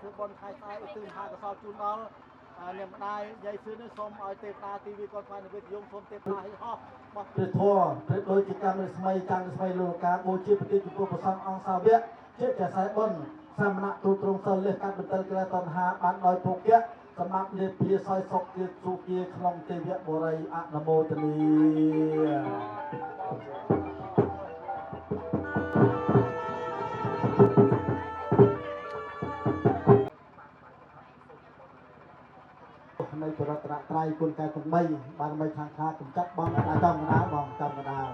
ធ្វើបនខែស្អែកទិញហាកសោជូនដល់អ្នកម្ដាយយាយស៊ឿននេះសូមឲ្យទេវតាទីវីគាត់ស្វែងនិវេទយងសូមទេវតាឲ្យហោះបោះព្រះធម៌ព្រះដូចជាកម្មរស្មីចាំងរស្មីលោកកាបូជាប្រតិចំពោះព្រះសង្ឃអង្គសាវកជាចស័យបុណ្យសមណៈទូត្រង់សិលលះកាត់បន្ទិលក្រែតណ្ហាបានដោយពុកយៈសម្រាប់លេភាសយសុខជាសុគាក្នុងទេវបុរីអនុមោទនីในจรตระไตรគុណកែទាំង3បានមិនខាងខាកំចាត់បងដល់ចំកណ្ដាលបងចំកណ្ដាល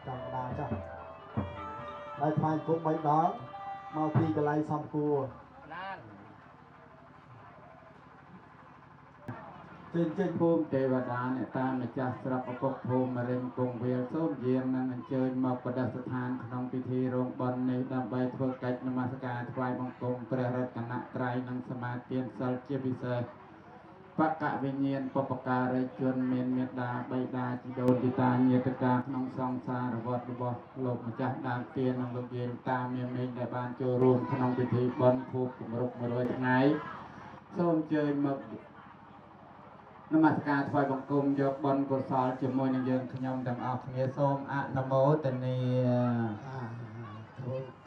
ចាស់ហើយថ្វាយគុំ3ដងមកពីកន្លែងសំគួរចេញភូមិទេវតាអ្នកតាម្ចាស់ស្រុកឪពុកភូមិរិញគង់វាលសូមយាងនឹងអញ្ជើញមកប្រតិស្ថានក្នុងពិធីរោងបុណ្យនេះដើម្បីធ្វើកិច្ចនមស្ការថ្វាយបង្គំព្រះរតនត្រ័យនិងសមាទានសិលជាពិសេសបកវិញ្ញាណបុព្វការីជនមានមេត្តាបិតាជីដូនជីតាញាតិកាក្នុងសង្សារវត្តរបស់លោកម្ចាស់ដើមទាននិងលោកយាយតាមានមេឃដែលបានចូលរួមក្នុងពិធីបុណ្យខួបគម្រប់100ថ្ងៃសូមអញ្ជើញមកនមស្ការថ្វាយបង្គំយកបុណ្យកុសលជាមួយនឹងយើងខ្ញុំទាំងអស់គ្នាសូមអនុមោទនា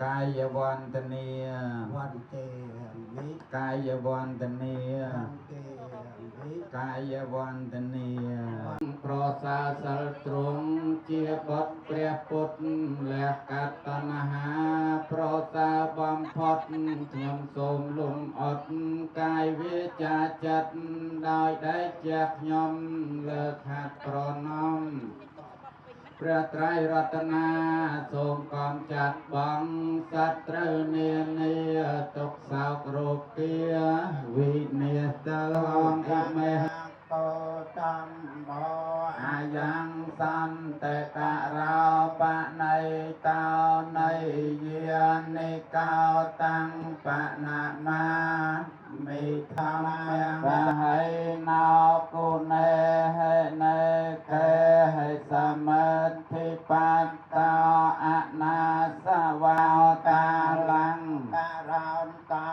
កាយវន្តនាវន្ទេវិកាយវន្តនាកាយវន្តនាប្រសាសិលទ្រង់ជាបុត្រព្រះពុទ្ធលះកាត់តណ្ហាប្រសាបំផុតខ្ញុំសូមលំអត់កាយវាចាចិត្តដោយដែលជាខ្ញុំលើកហាត់ប្រណំព្រះត្រៃរតនាសូមកំចាត់បងសត្រូវនានាទុកសោករោគាវិនាសទៅអង្គមេហកោតំមោអាយ៉ាងសន្តករោបណៃតោនៃយានិកោតាំងបណមាមិធម្មបហៃណោគុណេហេណេកេហេសមិទ្ធិបតតោអនាសវោកាលੰករោនតោ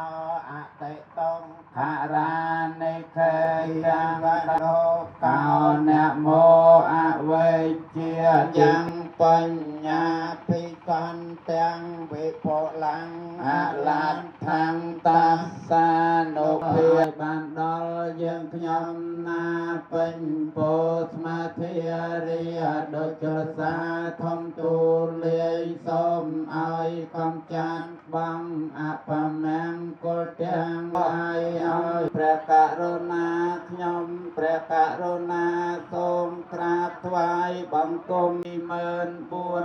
អតិតងខរានិខេយ៉ាងវលោកោនមោអវេជាយ៉ាងបញ្ញាភិកន្ទាំងវិពលੰអលដ្ឋังតាសានុភាបានដល់យើងខ្ញុំណាពេញពោស្មាធិរិយដូចចលសាធំទូលាយសូមឲ្យកំចាត់បងអបមង្គលទាំងឲ្យព្រះករុណាខ្ញុំព្រះករុណាសូមក្រាបថ្វាយបង្គំ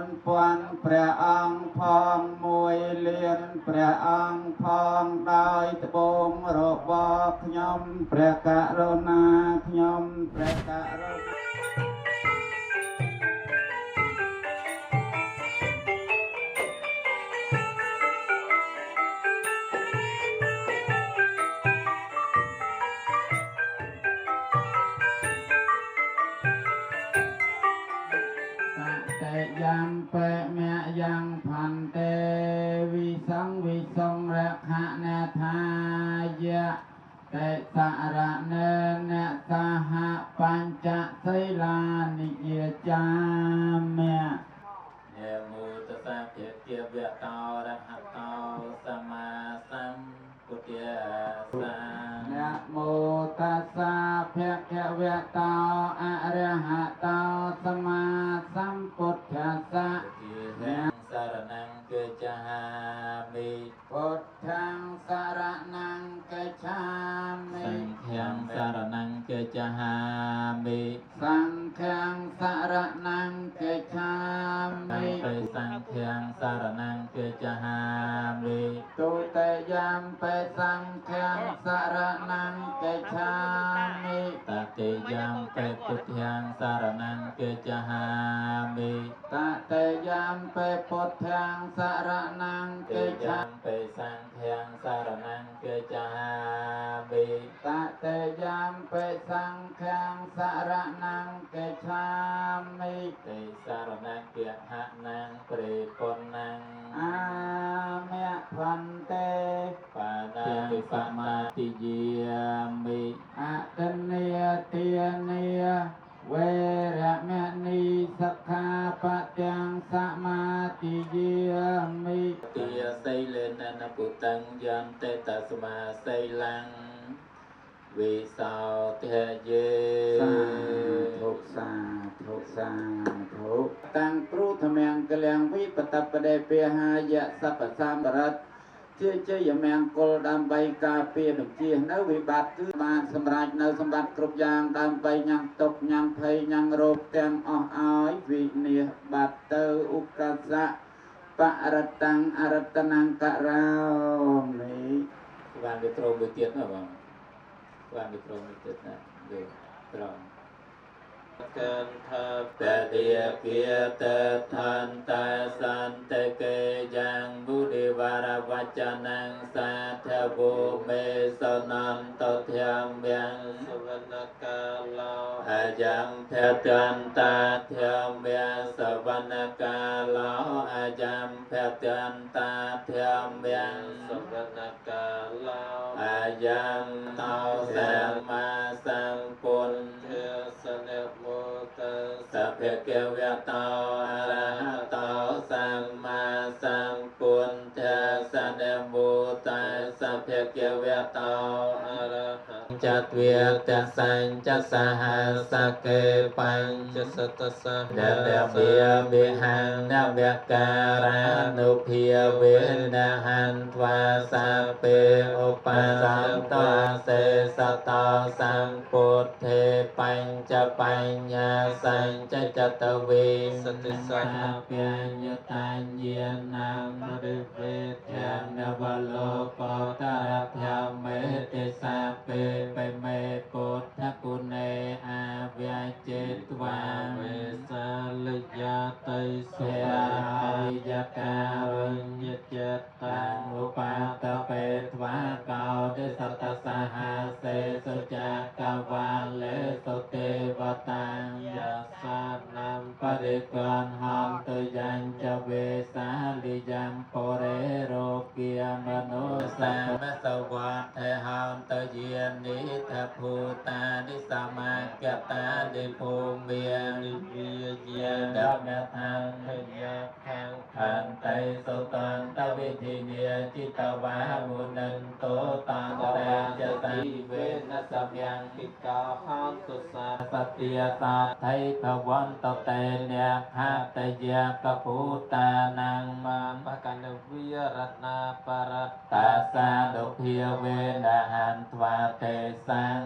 24000ព្រះអង្គផង1លានព្រះអង្គផងដោយត្បូងរបស់ខ្ញុំព្រះករុណាខ្ញុំព្រះករុណាយ៉ាងពេមៈយ៉ាងផន្ទេវិសង្ឃរខនេថាយៈតេសរណេនសហបញ្ចសិលានិយាចាមិយមោទសៈភិក្ខវតោរហតោសម្មាសម្ពុទ្ធស្សនមោតស្សៈភិក្ខវតោអរហតោសម្មាសម្ពុទ្ធស្សៈសរណង្កេចាមិពុទ្ធាំសរណង្កេចាមិសង្ឃាំសរណង្កេចាមិសង្ឃាំសរណង្កេចាមិសង្ឃាំសរណង្កេចាមិទុតិយំបេសង្ឃាំសរណង្កេចាមិតតិយំបេពុទ្ធាំសរណង្កេចាមិតតិយំបេពុទ្ធាំសរណង្កេចាមិសង្ឃ ยังสารนังเกจามิ ตะเตยามเปสังฆังสารนังเกชามิ ติสารนังเกียหะนังปริปนนัง อาเมะพันเต ปานาติปมาติเยมิ อะตเนียเตียเนียเวระมะนีสักขาปะจังสมาธิเยมิ ติยไสเลนะนะปุตังยันเตตัสมาไสลังวิสาวเทเย สาธุสาธุสาธุตังครูธรรมังกะลังวิปตัปปะเดเปียหายะสัพพสามปรัตជាយមង្គលដើម្បីការពារនឹងជានៅវិបត្តិគឺបានសម្រេចនៅសម្បត្តិគ្រប់យ៉ាងដើម្បីញ៉ាំងទុកញ៉ាំងភ័យញ៉ាំងរោគទាំងអស់ឲ្យវិនាសបាត់ទៅឧបកសៈបរតាំងអរតនង្ករោមិ បានវាត្រង់មួយទៀតណាបងបានវាត្រង់មួយទៀតណាវាត្រង់កានថាបតិយកិយតថន្តសន្តកេយ៉ាងបុរិវារវចនាងសាធវោមេសនន្តធម្មយ៉ាងសវនកាឡោអាយ៉ាងភតន្តាធម្មយ៉ាងសវនកាឡោអាយ៉ាងភតន្តាធម្មយ៉ាងសវនកាឡោអាយ៉ាងតោសម្មាសម្ពុទ្ធសនមោតสัพเพเกวะโตอะระหะโตสัมมาสัมพุทธัสสะนะโมตัสสะสัพเพเกวะโตอะระหะจัตเวตัสสัญจสหัสสะเกปัญจสัตตสะนะเบียบิหังนะเบการานุภิยเวนะหันทวาสัพเพอุปาสัมโตเสสะโตสัมพุทเทปัญจปัญญาสัญจจตเวสติสัพเพญตัญเยนังมริเวทยันนวโลกตระธรรมเมติสัพเพปเมปุทธกุเนอาเวเจตวาเวสาลยาติเสวิยการุญญเจตังอุปาตเปทวากาดิสัตตสหัสเสสุจักกวาเลสุเทวตังยัสสะนัมปริกรหันตุยัญจเวสาลิยังโปเรโรกิยมโนสัมมสวัฏเทหันตุเยนิทัพภูตานิสมาเกตาดิภูมิยนิวิยาดัมทังพยาคังขันไตสุตันตวิธิเนียจิตวามุนันโตตังเตจสังเวนัสสยังปิกาหันตุสัพสติยสัพไทภวันตเตเนหัตยากภูตานังมังปะกันวิรณาปรตาสาดุพิยเวนะหันทวาเตสัง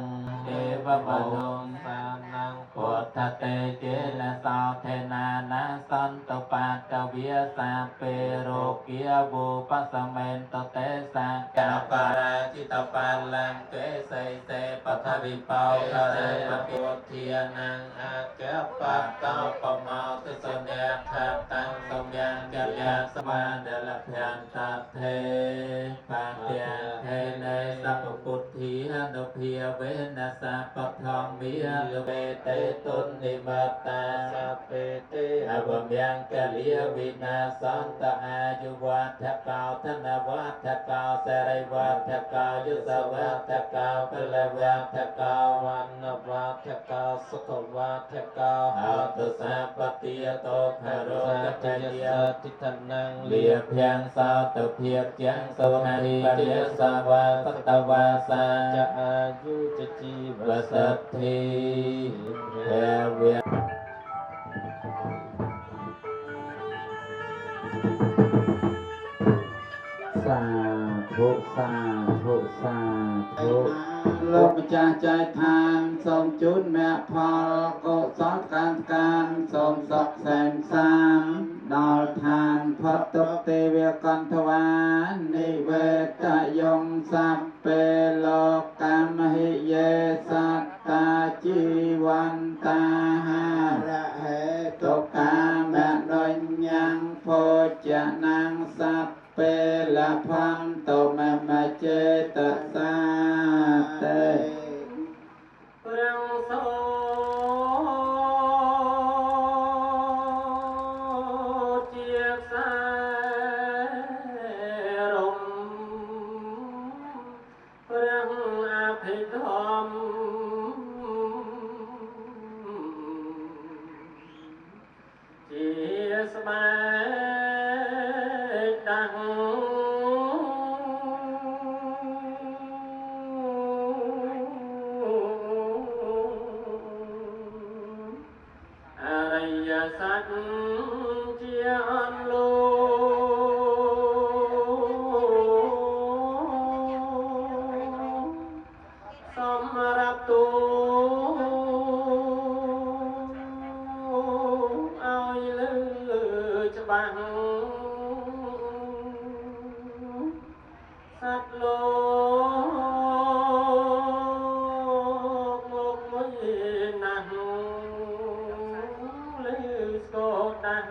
เอวมนุสานังพุทธเตเจนะสาวเทนานาสันตปาตเวียสาเปโรกิยบุปัสเมนตเตสังกาปาราจิตปัลลังเกไสเตปัทวิปาวะเรปปุทธิยนังอาเกปัตตาปเมาตุสเนขัตตังสมยังกัลยาสมาเดลพยันตเทปัตเตเทเนสัพพุทธิอนุพิยเวนัสสะปะทองมิยเวเตตุนิมัตตาสัพเพเตอวมยังกัลยวินาสันตอายุวัฏกาธนวัฏกาเสริวัฏกายุสวัฏกาเปลวัฏกาวันนวัฏกาสุขวัฏกาอาตุสัพปติยโตภโรกัจจยติทนังเลียเพียงสาตเพียงยังสนาริปริยสวาสตวาสาจะอายุจะจีวสัตถิเทเวียสาธุสาธุสาธุលោកម្ចាស់ចែកឋានសូមជូនមគ្គផលកុសលការសូមសុខសែនសាមដល់ឋានផុតទុក្ខទេវកន្ធវានិវេតយងសព្ពេលោកកម្មហិយេសត្តាជីវន្តាហារហេតុកាមនុញ្ញังโภចนังสัพ เปละพันโตมะมะเจตสาเตพระโสเจียกสายรมพระอภิธรรมเจียสมัยดังอริยสัจเจียอันโลสำหรับตัวเอาลือจะบังสัตว์โลกมกมุยนังลือโสดัง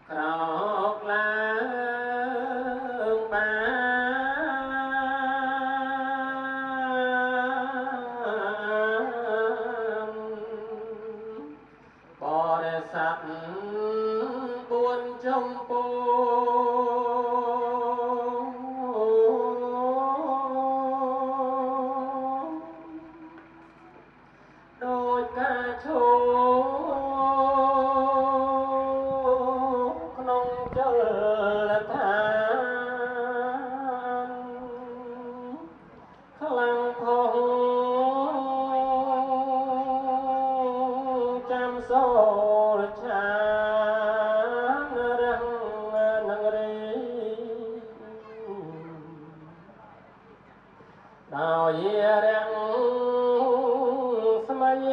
ครอกลางบานบริษัทบุญจมปูโดยกาโชขนมเจริญทานพลังพงจำโซชานรังนังรีดาวเยียรังสมัย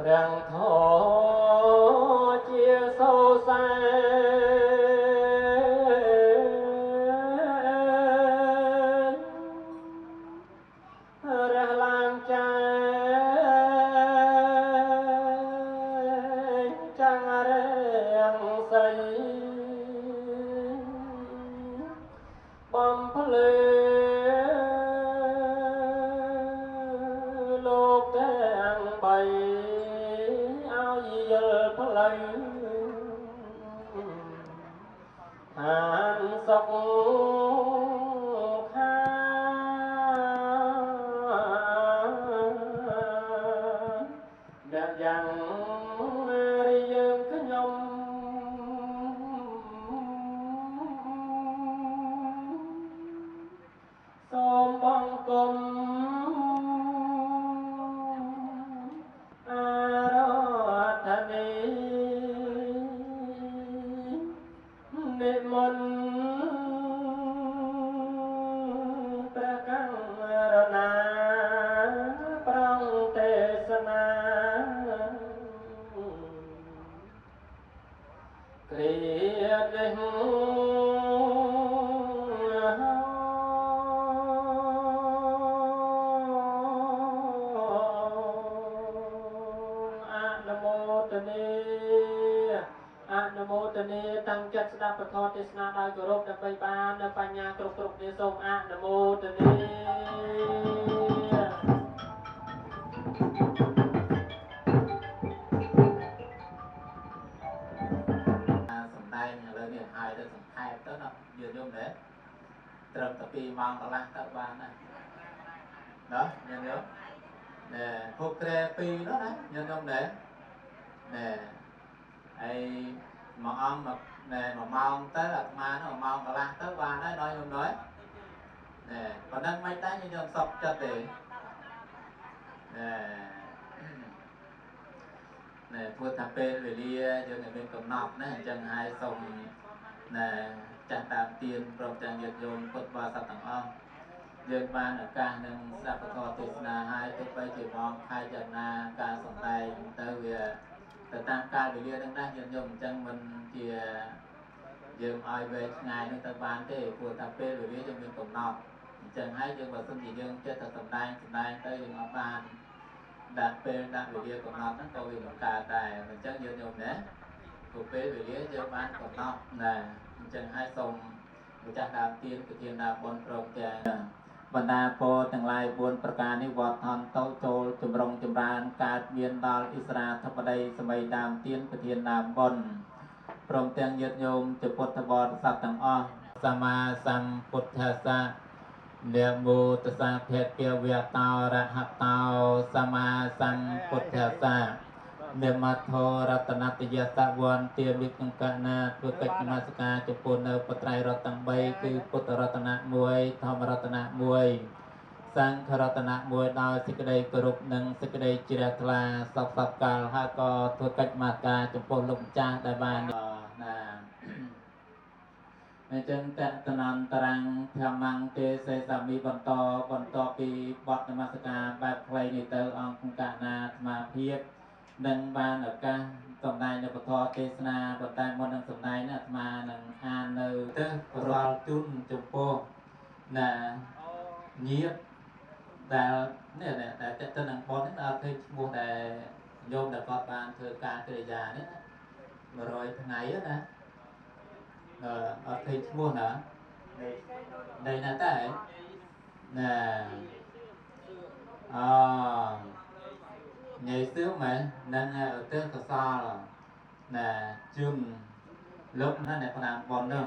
รังทอเจียโซไซระลางใจจังเรงใสบำเพลโลกแดงใบเอาเยอะพลังหานสกข้าเดียยังริยืมขยมสมบังกลมอาราธนีนิมนต์ประกังรณาปรองเทศนาเกลียดเลยอนุโมทนีอนุโมทนีตั้งจัดสดับประทอเทศนาได้กรบดับใบบานดับปัญญากรุบกรุบเนสมอนุโมทนีสำได้เนี่ยเลยเนี่ยหายได้สังขารต้นเนาะยืนยมเด้ตรึงตะปีมองตะลังตะบานนะเนาะยืนยมเนี่ยพวกเตรปีเนาะนะยืนยมเด้เนี่ยไอ้มองông mà nè mà mong tới là ma nó mà mong cả lan tới qua nó nói không nói nè còn đang mấy tay như nhom sọc cho tiền nè nè thua thà pê về đi cho người bên cầm nọc nè chẳng hai xong nè chẳng tạm tiền rồi chẳng nhiệt dùng cột vào sập tầng ông dương ban ở ca nâng sắp thọ tịt là hai tụi bay chỉ mong hai trận na ca sòng tay tới vềแต่ตามการวิเลียดังนั้นยมจังมันเจียยืมออยเวชงานในตะบานที่ปวดตาเป้วิเลียจะมีกลมนอก chẳng hay nhưng mà xin gì dương chết thật tầm đai tới dương ông ban đặt bên đặt về kia còn nó nó tôi vì nó cả tài mình chắc dương nhôm đấy cuộc bế về kia dương ban còn nó nè chẳng hay xong mình chắc đàm tiên cái thiên đàm bồn trồng chèบรรดาโพทั้งหลายบวนประการนิวรณ์ทอนโตโจลจุมรงจุมรานการเวียนดอลอิสราธปดัยสมัยดามเตียนประเทียนดามบนพรหมเตียงยึดโยมจุพุทธบริษัทต่างอ้อสัมมาสัมพุทธัสสะเดียบูตสะเพศเกียวเวียตาวระหัตตาวสัมมาสัมพุทธัสสะเดมัทโทรัตนัตยสะวันเตียมิกังกะนาเพื่อกิจมาสกาจุปุนเนปไตรรัตนังใบคือพุทธรัตนะมวยธรรมรัตนะมวยสังฆรัตนะมวยดาวสิกเดยกรุบหนึ่งสิกเดยจิรคลาสับสับกาลฮะก็เพื่อกิจมากาจุปุนลุงจ้าได้บานนะในจังแต่ตนันตรังธรรมังเตเสสามีบรรทอปีบัตนมัสกาแบบใครในเตอองค์กานาธมาเพียบดังบานอากาสมได้ในปทอเทศนาบทใต้มนต์สมได้นะมาหนังอ่านเนอเตอรอลจุนจุโปนะเงียบแต่เนี่ยแต่จะหนังบอลนี่เราเคยมัวแต่โยมแต่กอดบานเธอการเกยาเนี่ยมาโรยทางไหนนะเคยมัวนะđây là tại nè nhảy xíu mà nên ở tới có so là nè chum lúc nó này còn làm bòn đâu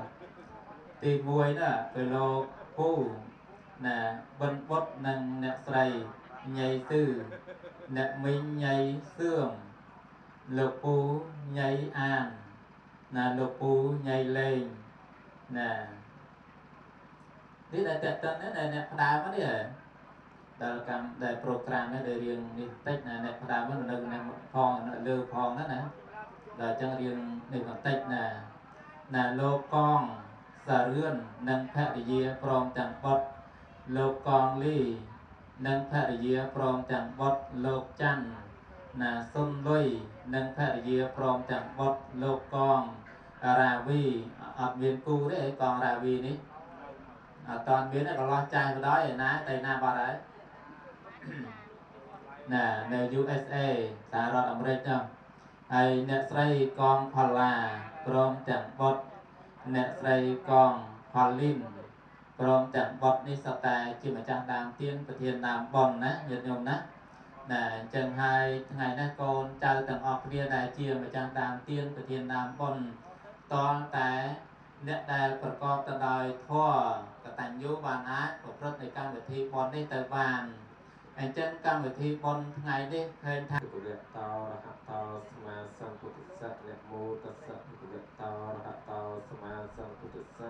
thì muối đó từ lô phu nè bên bốt nâng nè sầy nhảy sư nè minh nhảy xương lục phu nhảy an nè lục phu nhảy lên nè thế là tệ tân đấy này nè đá mất đi hả đại cầm đại program đấy để riêng đi tách này nè đá mất nâng nè phong nè lơ phong đó nè là chân riêng để còn tách nè lô con xà rươn nâng phệ để dìa prom chẳng bọt lô con ly nâng phệ để dìa prom chẳng bọt lô chăn nè xôn lôi nâng phệ để dìa prom chẳng bọt lô con rà vi ở viên cu đấy còn rà vi ní toàn biến này còn lo chai vào đó thì ná tây nam vào đấy nèใน USA สหรัฐอเมริกาhay អ្នកស្រីកងផល្លាព្រមទាំងបុត្រអ្នកស្រីកងផលលីនព្រមទាំងបុត្រនេះសតតែជាម្ចាស់ដើមទៀនប្រធានដើមបុណ្យណាញាតិញោមណាណែអញ្ចឹងហើយថ្ងៃនេះកូនចៅទាំងអស់គ្នាដែលជាម្ចាស់ដើមទៀនប្រធានដើមបុណ្យតលតែអ្នកដែលប្រកបទៅដោយធម៌កតញ្ញូបានអាចប្រព្រឹត្តនៅកម្មវិធីបុណ្យនេះទៅបានអញ្ចឹងកម្មវិធីបុណ្យថ្ងៃនេះឃើញថាគុលៈតោរហតោសមាសម្ពុទ្ធស្សៈនមោតស្សៈគុលៈតោរហតោសមាសម្ពុទ្ធស្សៈ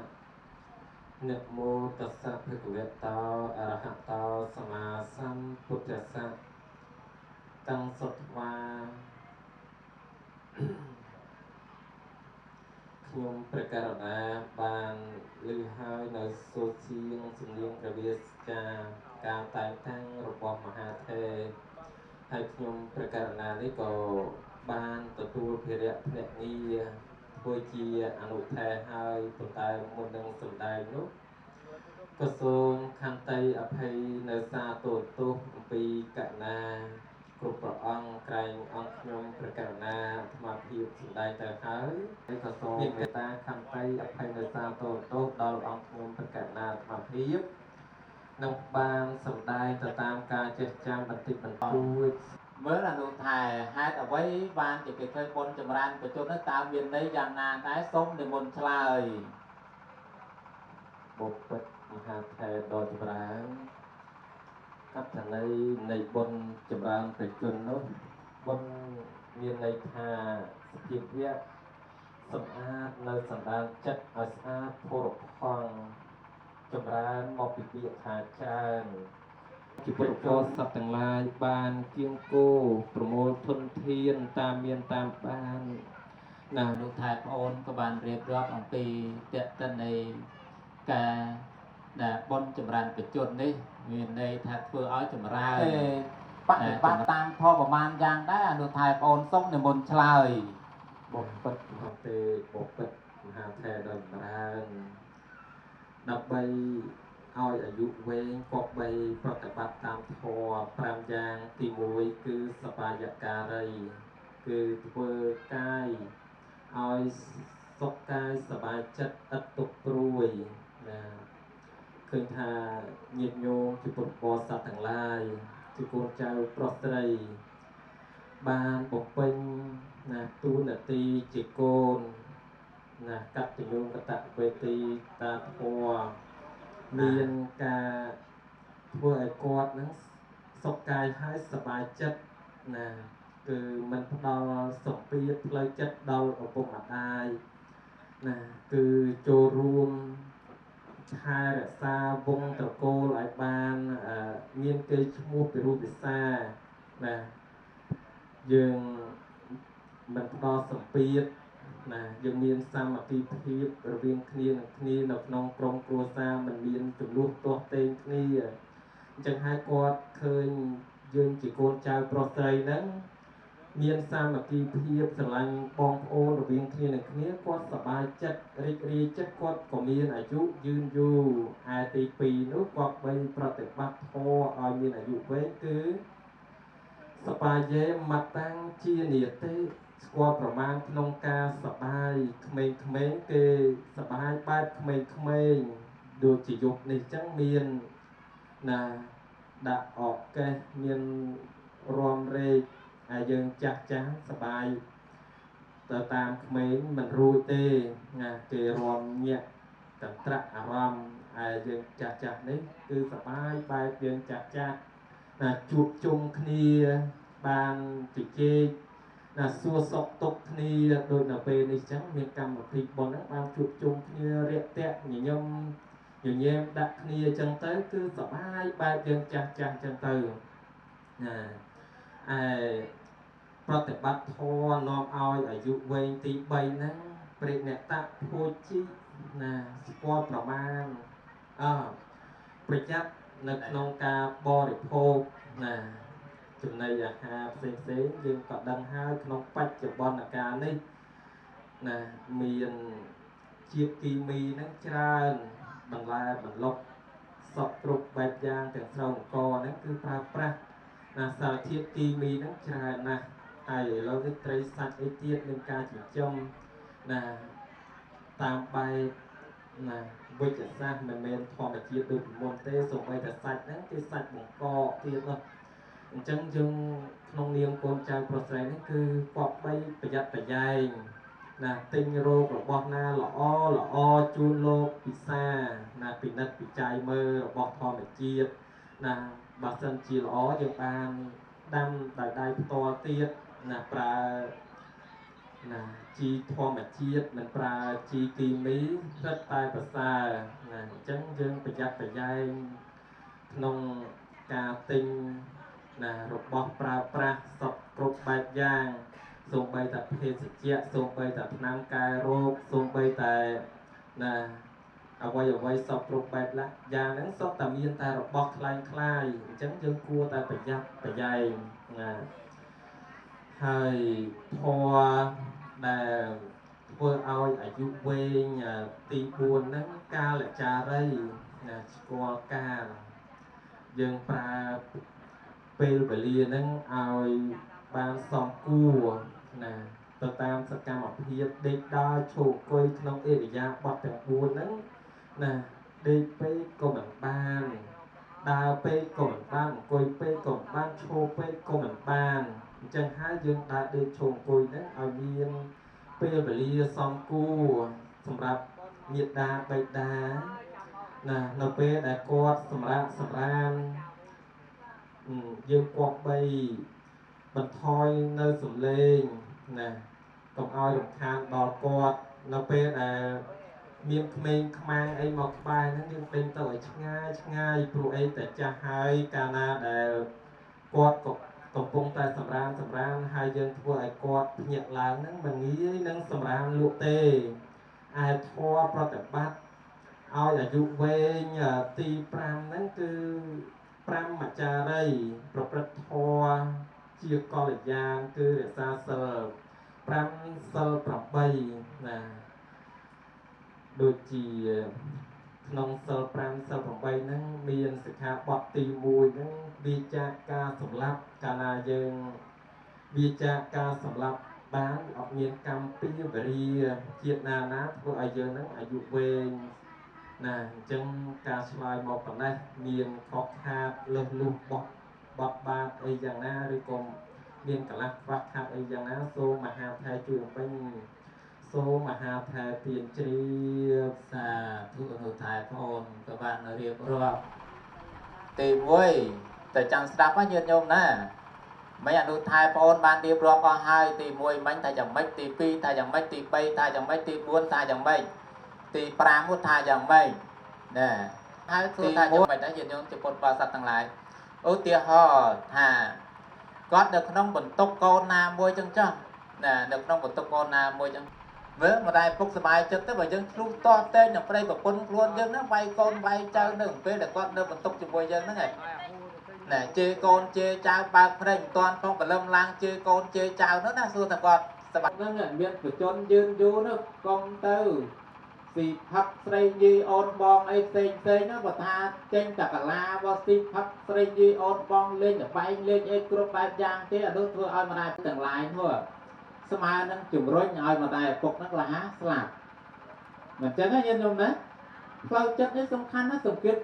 នមោតស្សៈគុលៈតោអរហតោសមាសម្ពុទ្ធស្សៈតាំងសុទ្ធវាខ្ញុំព្រះករុណាបានឮហើយនៅសូសៀងសំនៀងព្រះវាស្ចាការតែងតាំងរបស់មហាថេរហើយខ្ញុំព្រះករុណានេះក៏បានទទួលភារៈភ្នាក់ងារធ្វើជាអនុថេរហើយប៉ុន្តែមុននឹងសម្ដែងនោះក៏សូមខន្តីអភ័យនៅសាទរទោសអំពីកណាគ្រប់ព្រះអង្គក្រែងអង្គខ្ញុំព្រះករុណាអាត្មាភាពសម្ដែងទៅហើយក៏សូមមេត្តាខន្តីអភ័យនៅសាទរទោសដល់អង្គខ្ញុំព្រះករុណាអាត្មាភាពនឹងបានសម្ដែងទៅតាមការចេះចាំបន្តិចបន្តួចមើលអនុថែហេតុអ្វីបានជាគេឃើញបុណ្យចម្រើនបញ្ចុះនោះតើមានន័យយ៉ាងណាដែរសូមនិមន្តឆ្លើយបុព្វមហាថេរដ៏ចម្រើនអត្ថន័យនៃបុណ្យចម្រើនបញ្ចុះនោះបុណ្យមានន័យថាសភាវៈសម្អាតនៅសន្តានចិត្តឲ្យស្អាតផុរផង់ចម្រើនមកពីពាក្យថាច្រើនជីវិតក៏សត្វទាំងឡាយបានគៀងគោប្រមូលធនធានតាមមានតាមបានណាលោកថែប្អូនក៏បានរៀបរាប់អំពីតេតិននៃការដែលបុណ្យចម្រើនបញ្ចុះនេះមានន័យថាធ្វើឲ្យចម្រើនបប្រតិបត្តិតាមធម៌ប្រមាណយ៉ាងដែរអនុថែប្អូនសូមនិមន្តឆ្លើយបុព្វមហាថេរដ៏ចម្រើនដើម្បី ឲ្យអាយុវែងគប្បីប្រតិបត្តិតាមធម៌5យ៉ាងទី1គឺសបាយការីគឺធ្វើកាយឲ្យសុខកាយសบายចិត្តឥតទុក្ខព្រួយណាឃើញថាញាតិញោមជាពុទ្ធបរិស័ទទាំងឡាយជាកូនចៅប្រុសស្រីបានបំពេញណាតួនាទីជាកូនណាកតញ្ញូកតវេទីតាធម៌មានការធ្វើឲ្យគាត់នឹងសុខកាយហើយសบายចិត្តណាគឺមិនផ្ដល់សម្ពាធផ្លូវចិត្តដល់ឪពុកម្ដាយណាគឺចូលរួមថែរក្សាវង្សត្រកូលឲ្យបានមានកេរ្តិ៍ឈ្មោះពីរូបវិសាណាយើងមិនផ្ដល់សម្ពាធណាយើងមានសាមគ្គីភាពរវាងគ្នានឹងគ្នានៅក្នុងក្រុមគ្រួសារមិនមានចំនួនទាស់ទែងគ្នាអញ្ចឹងហើយគាត់ឃើញយើងជាកូនចៅប្រុសស្រីហ្នឹងមានសាមគ្គីភាពស្រឡាញ់បងប្អូនរវាងគ្នានឹងគ្នាគាត់សប្បាយចិត្តរីករាយចិត្តគាត់ក៏មានអាយុយឺនយូរឯទី2នោះគាត់បីប្រតិបត្តិធម៌ឲ្យមានអាយុវែងគឺសបាយេមតាំងជានិតិស្គាល់ប្រមាណក្នុងការសបាយក្មេងៗគេសបាយបែបក្មេងៗដូចជាយុគនេះចឹងមានណាដាក់អកកេះមានរំរែកហើយយើងចាស់ចាស់សបាយទៅតាមក្មេងមិនរួចទេណាគេរំញាក់កន្ត្រាក់អារម្មណ៍ហើយយើងចាស់ចាស់នេះគឺសបាយបែបយើងចាស់ចាស់ណាជួបជុំគ្នាបានជជែកណាសួរសុខទុក្ខគ្នាដូចនៅពេលនេះចឹងមានកម្មវិធីបុណ្យហ្នឹងបានជួបជុំគ្នារាក់ទាក់ញញឹមញញែមដាក់គ្នាចឹងទៅគឺសប្បាយបែបយើងចាស់ចាស់ចឹងទៅណាឯប្រតិបត្តិធម៌នាំឲ្យអាយុវែងទី3ហ្នឹងព្រះអ្នកតភោជីណាស្គាល់ប្រមាណប្រយ័ត្ននៅក្នុងការបរិភោគណាចំណីអាហារផ្សេងយើងក៏ដឹងហើយក្នុងបច្ចុប្បន្នកាលនេះណាមានជាតិគីមីហ្នឹងច្រើនបន្លែបន្លុកសពគ្រប់បែបយ៉ាងទាំងស្រូវអង្គហ្នឹងគឺប្រើប្រាស់ណាសារធាតុគីមីហ្នឹងច្រើនណាស់ហើយឥឡូវនេះត្រីសាច់អីទៀតមានការចិញ្ចឹមណាតាមបែបណាវិទ្យាសាស្ត្រមិនមែនធម្មជាតិដូចពីមុនទេសូម្បីតែសាច់ហ្នឹងគេសាច់បង្កកទៀតនោះអញ្ចឹងយើងក្នុងនាមកូនចៅប្រុសស្រីនេះគឺគប្បីប្រយ័ត្នប្រយែងណាទិញរោគរបស់ណាល្អជូនលោកពិសាណាពិនិត្យពិច័យមើលរបស់ធម្មជាតិណាបើសិនជាល្អយើងបានដាំដោយដៃផ្ទាល់ទៀតណាប្រើណាជីធម្មជាតិមិនប្រើជីគីមីស្រិតតែប្រសើរណាអញ្ចឹងយើងប្រយ័ត្នប្រយែងក្នុងការទិញណារបស់ប្រើប្រាស់សពគ្រប់បែបយ៉ាងសូម្បីតែភេសជ្ជៈសូម្បីតែថ្នាំកែរោគសូម្បីតែណាអ្វីសពគ្រប់បែបយ៉ាងហ្នឹងសុទ្ធតែមានតែរបស់คล้ายអញ្ចឹងយើងគួរតែប្រយ័ត្នប្រយែងណាហើយធម៌ដែលធ្វើឲ្យអាយុវែងទី4ហ្នឹងកាលចារីណាស្គាល់កាលយើងប្រើពេលវេលាហ្នឹងឲ្យបានសមគួរណាទៅតាមសកម្មភាពដេកដើរឈរអង្គុយក្នុងអិរិយាបថទាំង4ហ្នឹងណាដេកពេកក៏មិនបានដើរពេកក៏មិនបានអង្គុយពេកក៏មិនបានឈរពេកក៏មិនបានអញ្ចឹងហើយយើងដើរដេកឈរអង្គុយហ្នឹងឲ្យមានពេលវេលាសមគួរសម្រាប់មេត្តាបិតាណានៅពេលដែលគាត់សម្រាប់សម្រានយើងគប្បីបន្ថយនៅសំឡេងណាកុំឲ្យរំខានដល់គាត់នៅពេលដែលមានក្មេងខ្មាំងអីមកក្បែរហ្នឹងយើងដេញទៅឲ្យឆ្ងាយព្រោះអីតែចាស់ហើយកាលណាដែលគាត់កំពុងតែសម្រានហើយយើងធ្វើឲ្យគាត់ភ្ញាក់ឡើងហ្នឹងមិនងាយនឹងសម្រានលក់ទេឯធម៌ប្រតិបត្តិឲ្យអាយុវែងទី5ហ្នឹងគឺ5មច្ចារីប្រព្រឹត្តធម៌ជាកល្យាណគឺរក្សាសិល5សិល8ណាដូចជា ក្នុងសិល5សិល8ហ្នឹងមានសិក្ខាបទទី1ហ្នឹងវាចាកការសម្លាប់កាលណាយើងវាចាកការសម្លាប់បានអត់មានកម្មពីវរាជាតិណាធ្វើឲ្យយើងហ្នឹងអាយុវែងណាអញ្ចឹងការឆ្លើយមកប៉ុណ្ណេះមានខកខាតលើសលុះបត់បាតអីយ៉ាងណាឬក៏មានកន្លះខ្វះខាតអីយ៉ាងណាសូមមហាថេរជួយបំពេញសូមមហាថេរទានជ្រាប សាធុអនុថែប្អូនក៏បានរៀបរាប់ទី1តែចាំស្ដាប់ញាតិញោមណាមិនអនុថែប្អូនបានរៀបរាប់អស់ហើយទី1មិញថាយ៉ាងម៉េចទី2ថាយ៉ាងម៉េចទី3ថាយ៉ាងម៉េចទី4ថាយ៉ាងម៉េចទី5ថាយ៉ាងម៉េចណាហើយគឺថាយ៉ាងម៉េចដែរញាតិញោមជាពុទ្ធបរិស័ទទាំងឡាយឧទាហរណ៍ថាគាត់នៅក្នុងបន្ទប់កូនណាមួយចឹងចុះណានៅក្នុងបន្ទប់កូនណាមួយចឹងមើលម្ដាយពុកសบายចិត្តទៅបើយើងឆ្លុះតតេនឹងប្តីប្រពន្ធខ្លួនយើងហ្នឹងវាយកូនវាយចៅនៅពេលដែលគាត់នៅបន្ទប់ជាមួយយើងហ្នឹងឯងណែជេរកូនជេរចៅបើកភ្នែកមិនតាន់ផងបលឹមឡើងជេរកូនជេរចៅនោះណាសួរថាគាត់សบายហ្នឹងមានបជនយើងយូរនោះកុំទៅស៊ីផឹកស្រីយីអូនបងអីផ្សេងហ្នឹងបើថាចេញតែកាឡាវស៊ីផឹកស្រីយីអូនបងលេងតែបែងលេងអីគ្រប់បែបយ៉ាងទេអានោះធ្វើឲ្យម្ដាយទាំងឡាយនោះស្មើនឹងជំរុញឲ្យម្ដាយឪពុកហ្នឹងលះស្លាប់មិនចឹងទេញាតិញោមណាផ្លូវចិត្តនេះសំខាន់ណាស់សម្ពាធ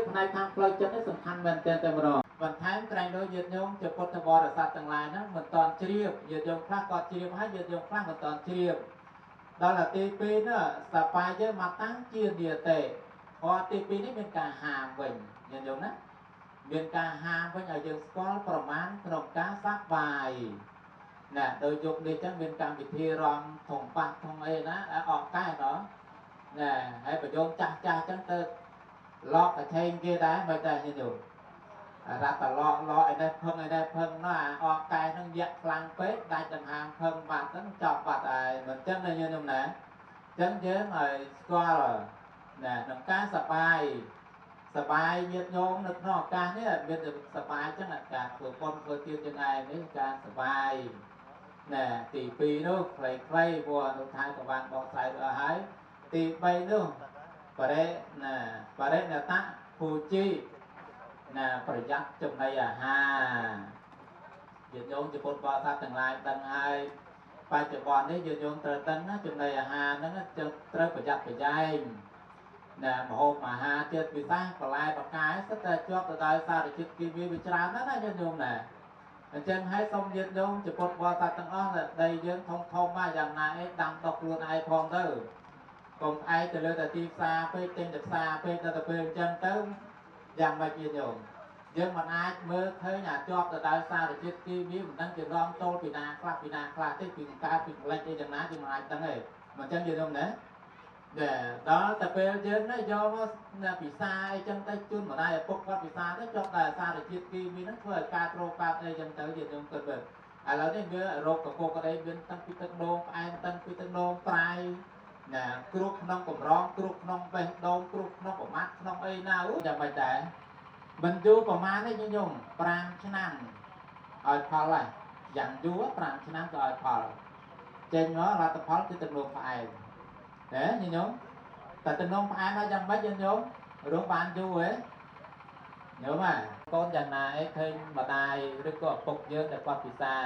ផ្នែកខាងផ្លូវចិត្តនេះសំខាន់មែនទែនតែម្ដងបន្ថែមក្រែងដូចញាតិញោមជាពុទ្ធបរិស័ទទាំងឡាយហ្នឹងមិនតន់ជ្រាបញាតិញោមខ្លះគាត់ជ្រាបហើយញាតិញោមខ្លះមិនតន់ជ្រាបដល់តែទី2នោះសបាយយើងមកតាំងជានិយាទេព្រោះទី2នេះមានការហាមវិញញាតិញោមណាមានការហាមវិញឲ្យយើងស្គាល់ប្រមាណក្នុងការសប្បាយណាដោយយកនេះចឹងមានកម្មវិធីរំធំប៉ះធំអីណាអកកែណោះណែហើយប្រយោគចាស់ចឹងទៅលក់តែថេងគេដែរមិនតែញាតិញោមរ៉ាត់តឡកឯនេះផឹងនោះអាអកកែនឹងញាក់ខ្លាំងពេកដាច់ដង្ហើមផឹងបាត់ហ្នឹងចប់បាត់ហើយមិនចឹងណាញាតិញោមណាចឹងយើងឲ្យស្គាល់ណាក្នុងការសបាយញាតិញោមនៅក្នុងឱកាសនេះមានសបាយចឹងការធ្វើបុណ្យធ្វើទានយើងឯងនេះការសបាយណែទី2នោះខ្លីៗព្រោះអនុថែក៏បានបកស្រាយទៅហើយទី3នោះបរិណតៈពូជីណាប្រយ័ត្នចំណីអាហារញាតិញោមជាពុទ្ធបរិស័ទទាំងឡាយដឹងហើយបច្ចុប្បន្ននេះញាតិញោមត្រូវដឹងណាចំណីអាហារហ្នឹងត្រូវប្រយ័ត្នប្រយែងណាម្ហូបអាហារទៀតវិសាបន្លែបកាយសិតតែជាប់ទៅដោយសារជាតិគីមីវាច្រើនណាស់ញាតិញោមណាអញ្ចឹងហើយសូមញាតិញោមជាពុទ្ធបរិស័ទទាំងអស់ដែលយើងធំមកយ៉ាងណាឯងដាំដុះខ្លួនឯងផងទៅកុំឯងទៅលើតែទីផ្សារពេកទិញតែផ្សារពេកទៅពេលអញ្ចឹងទៅយ៉ាងម៉េចញាតិញោមយើងមិនអាចមើលឃើញជាប់ទៅដោយសារជាតិគីមីមិនដឹងជារងចូលពីណាខ្លះទេពីកើតពីផ្លេចអីយ៉ាងណាយើងមិនអាចដឹងទេមិនអញ្ចឹងញាតិញោមណាដល់តែពេលយើងណាយកមកពិសាអីចឹងទៅជូនម្ដាយឪពុកគាត់ពិសាទៅជាប់តែសារជាតិគីមីហ្នឹងធ្វើឲ្យការរោគកើតអីចឹងទៅញាតិញោមគិតមើលឥឡូវនេះវារោគកកក្តីមានតាំងពីទឹកនោមផ្អែមតាំងពីទឹកនោមប្រៃណាគ្រុបក្នុងកម្រងគ្រុបក្នុងបេះដូងគ្រុបក្នុងប្រមាត់ក្នុងអីណាយ៉ាងម៉េចដែរមិនយូរប្រហែលទេញោម5ឆ្នាំឲ្យផលហើយយ៉ាងយូរ5ឆ្នាំក៏ឲ្យផលចេញមកលទ្ធផលគឺទឹកនោមផ្អែមណាញោមតែទឹកនោមផ្អែមហើយយ៉ាងម៉េចញោមរងបានយូរហ៎ញោមអាកូនយ៉ាងណាអីឃើញម្ដាយឬក៏ឪពុកយើងដែលគាត់ពិសា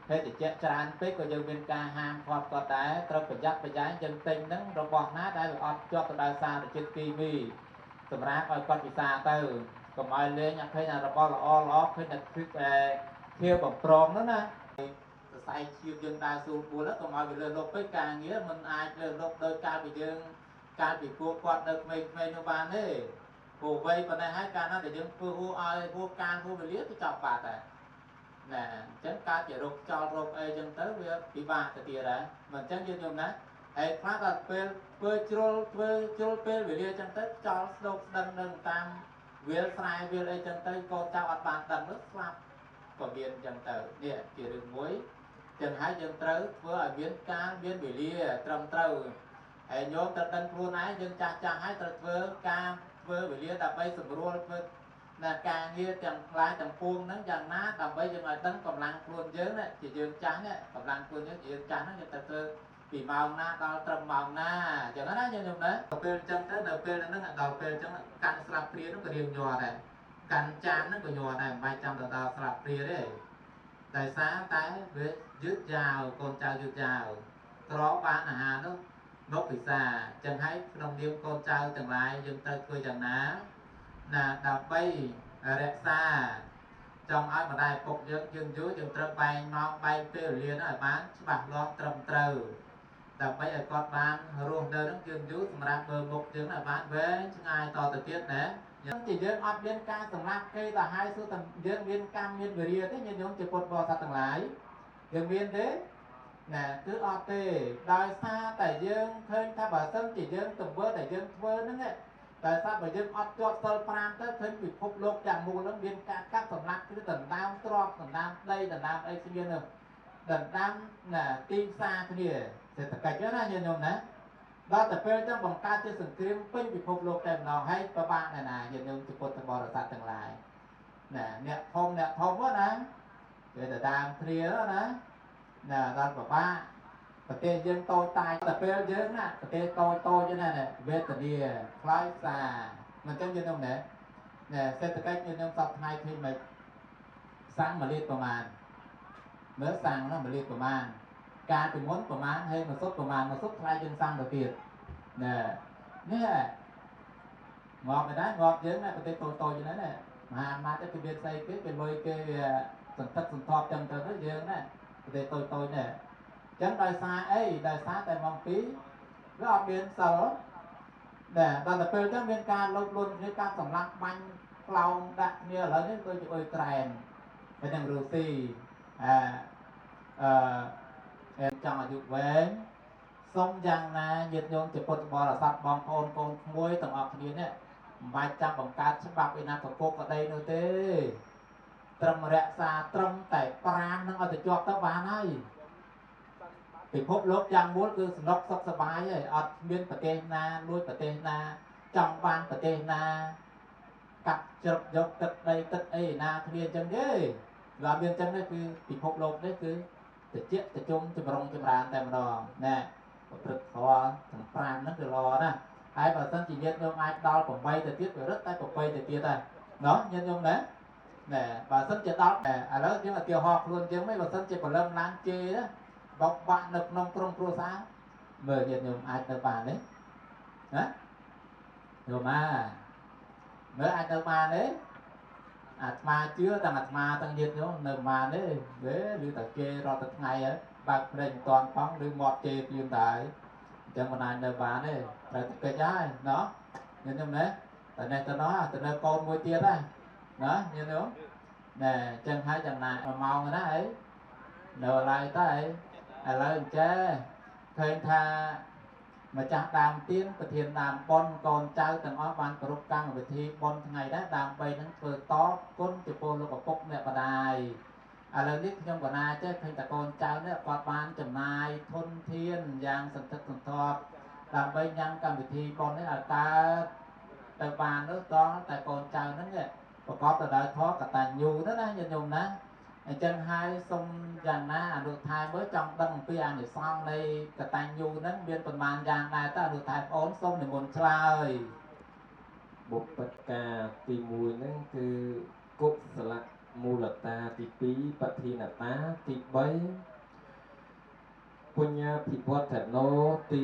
ភេទជ្ជៈច្រើនពេកក៏យើងមានការហាមគាត់ក៏ដែរត្រូវប្រយ័ត្នប្រយែងយើងទិញហ្នឹងរបស់ណាដែលវាអត់ជាប់ទៅដោយសារជាតិគីមីសម្រាប់ឲ្យគាត់ពិសាទៅកុំឲ្យលេងអត់ឃើញរបស់ល្អឃើញតែធៀបបំប្រងហ្នឹងណាសរសៃឈាមយើងដើរសួរពួលកុំឲ្យវាលើលុបពេកការងារមិនអាចលើលុបដោយកាលពីយើងកាលពីពួកគាត់នៅក្មេងៗនោះបានទេព្រោះវ័យប៉ុណ្ណេះហើយកាលណាដែលយើងធ្វើហួឲ្យហួការហួវេលាទៅចប់បាត់ហើយណាអញ្ចឹងកើតជារោគចោលរោគអីចឹងទៅវាពិបាកទៅទៀតដែរមិនអញ្ចឹងយើងយល់ណាហើយខ្លះដល់ពេលធ្វើជ្រុលពេលវេលាចឹងទៅចោលស្ដោកស្ដឹងនឹងតាមវាលស្រែវាលអីចឹងទៅកូនចៅអត់បានដឹងទៅស្លាប់ក៏មានចឹងទៅនេះជារឿងមួយចឹងហើយយើងត្រូវធ្វើឲ្យមានការមានវេលាត្រឹមត្រូវហើយញោមត្រូវដឹងខ្លួនឯងយើងចាស់ហើយត្រូវធ្វើវេលាដើម្បីសម្រួលធ្វើការងារទាំងផ្លាយទាំងពួងហ្នឹងយ៉ាងណាដើម្បីយើងឲ្យដឹងកម្លាំងខ្លួនយើងណាជាយើងចាស់នេះកម្លាំងខ្លួនយើងជាយើងចាស់ហ្នឹងយើងត្រូវធ្វើវ ពីម៉ោងណាដល់ត្រឹមម៉ោងណាអញ្ចឹងណាញោមណាដល់ពេលអញ្ចឹងទៅដល់ពេលហ្នឹងដល់ពេលអញ្ចឹងកាន់ស្លាបព្រានោះក៏រៀងញ័រដែរកាន់ចានហ្នឹងក៏ញ័រដែរមិនបាច់ចាំទៅដល់ស្លាបព្រាទេតែសារតែវាយឺតយ៉ាវកូនចៅយឺតយ៉ាវក្របានអាហារនោះនប់ពិសាអញ្ចឹងហើយក្នុងនាមកូនចៅទាំងឡាយយើងត្រូវធ្វើយ៉ាងណាដើម្បីរក្សាចង់ឲ្យម្ដាយពុកយើងយឺនយូរយើងត្រូវបែងម៉ោងបែងពេលវេលានោះឲ្យបានច្បាស់លាស់ត្រឹមត្រូវដើម្បីឲ្យគាត់បានរស់នៅនឹងយឺនយូរសម្រាប់មើលមុខយើងឲ្យបានវែងឆ្ងាយតទៅទៀតណាយើងជាយើងអត់មានការសម្លាប់គេទៅហើយសួរតែយើងមានកម្មមានវិរិយទេញាតិញោមជាពុទ្ធបរិស័ទទាំងឡាយយើងមានទេណាគឺអត់ទេដោយសារតែយើងឃើញថាបើសិនជាយើងទៅធ្វើតែយើងធ្វើហ្នឹងតែថាបើយើងអត់ជាប់សិល5ទៅឃើញពិភពលោកទាំងមូលហ្នឹងមានការកាត់សម្លាប់គឺដណ្ដើមទ្រព្យដណ្ដើមដីដណ្ដើមអីគ្នានោះដណ្ដើមណាទីផ្សារគ្នាសេដ្ឋកិច្ចណាញាតិញោមណាដល់តែពេលចឹងបង្កើតជាសង្គ្រាមពេញពិភពលោកតែម្ដងហើយប្របាក់ណាញាតិញោមជាពុទ្ធបរិស័ទទាំងឡាយណាអ្នកធំណាគេទៅដើមគ្នាណាដល់ប្របាក់ប្រទេសយើងតូចតាចតែពេលយើងណាប្រទេសតូចទេណាវេទនាខ្លោចសារមិនចឹងយើងណាសេដ្ឋកិច្ចយើងសពថ្ងៃឃើញមិនសាំង1លីត្រប្រមាណមើលសាំងនោះ1លីត្រប្រមាណការពីមុនប្រមាណហើយមួយសុទ្ធប្រមាណមួយសុទ្ធថ្លៃជាងសាំងទៅទៀតនេះងាប់ដែរងាប់យើងណាប្រទេសតូចហ្នឹងណាមហាអំណាចទៅវាស្អីគេលុយគេសន្តិសន្ធាប់ចឹងទៅយើងណាប្រទេសតូចនេះចឹងដោយសារអីដោយសារតែម៉ោង2វាអត់មានសិលដល់ទៅពេលចឹងមានការលុបលុនគ្នាការសម្លាប់បាញ់ផ្លោងដាក់គ្នាឥឡូវនេះដូចជាអ៊ុយក្រែនហើយនឹងរុស្ស៊ីចង់អាយុវែងសុំយ៉ាងណាញាតិញោមជាពុទ្ធបរិស័ទបងប្អូនកូនក្មួយទាំងអស់គ្នានេះមិនបាច់ចាំបង្កើតច្បាប់ឯណាប្រកបក្តីនោះទេត្រឹមរក្សាត្រឹមតែ5នឹងឲ្យទៅជាប់ទៅបានហើយពិភពលោកយ៉ាងមូលគឺសំណុកសុខសប្បាយហើយអត់មានប្រទេសណាលួចប្រទេសណាចង់បានប្រទេសណាកាត់ជ្រឹបយកទឹកដីទឹកអីណាគ្នាអញ្ចឹងទេវាមានអញ្ចឹងទេគឺពិភពលោកនេះគឺតិចតិចចម្រុងចម្រើនតែម្ដងណាប្រព្រឹត្តធម៌ទាំង5ហ្នឹងគឺល្អណាស់ហើយបើសិនជាញាតិញោមអាចដល់8ទៅទៀតវារឹតតែ8ទៅទៀតដែរណោះញាតិញោមណាបើសិនជាដល់ឥឡូវយើងឧទាហរណ៍ខ្លួនយើងមិនបើសិនជាព្រលឹមឡើងជេណាបោកបាក់នៅក្នុងក្រុមគ្រួសារមើលញាតិញោមអាចទៅបានទេណាញោមមើលអាចទៅបានទេអាត្មាជឿទាំងអាត្មាទាំងញាតិញោមនៅបានទេឬតែគេរត់ទៅថ្ងៃហើយបើកព្រេងមិនតាន់ផងឬមាត់ជេព្រៀងតែអញ្ចឹងមិនអាចនៅបានទេត្រូវតែកិច្ចហើយណោះញាតិញោមណាតែនេះទៅនោះទៅនៅកូនមួយទៀតណាញាតិញោមអញ្ចឹងហើយចំណាយ1ម៉ោងណាអីនៅឡើយទៅឥឡូវអញ្ចឹងឃើញថាម្ចាស់ដើមទៀនប្រធានដើមប៉ុនកូនចៅទាំងអស់បានគោរពកម្មវិធីប៉ុនថ្ងៃដែរដើម្បីនឹងធ្វើតបគុណចំពោះលោកឪពុកអ្នកម្ដាយឥឡូវនេះខ្ញុំកណាចេះឃើញតែកូនចៅនេះគាត់បានចំណាយធនធានយ៉ាងសន្ធឹកសន្ធាប់ដើម្បីញ៉ាំកម្មវិធីប៉ុននេះឲ្យកើតទៅបាននោះតតែកូនចៅហ្នឹងប្រកបទៅដោយធម៌កតញ្ញូណាញាតិញោមណាអញ្ចឹងហើយសូមយ៉ាងណាអនុថែមើលចង់ដឹងអំពីអានិសង្សនៃកតញ្ញូហ្នឹងមានប្រមាណយ៉ាងដែរតើអនុថែប្អូនសូមនិមន្តឆ្លើយបុព្វការទី1ហ្នឹងគឺកុសលមូលតាទី2បធានតាទី3ពុញ្ញាភិវឌ្ឍនោទី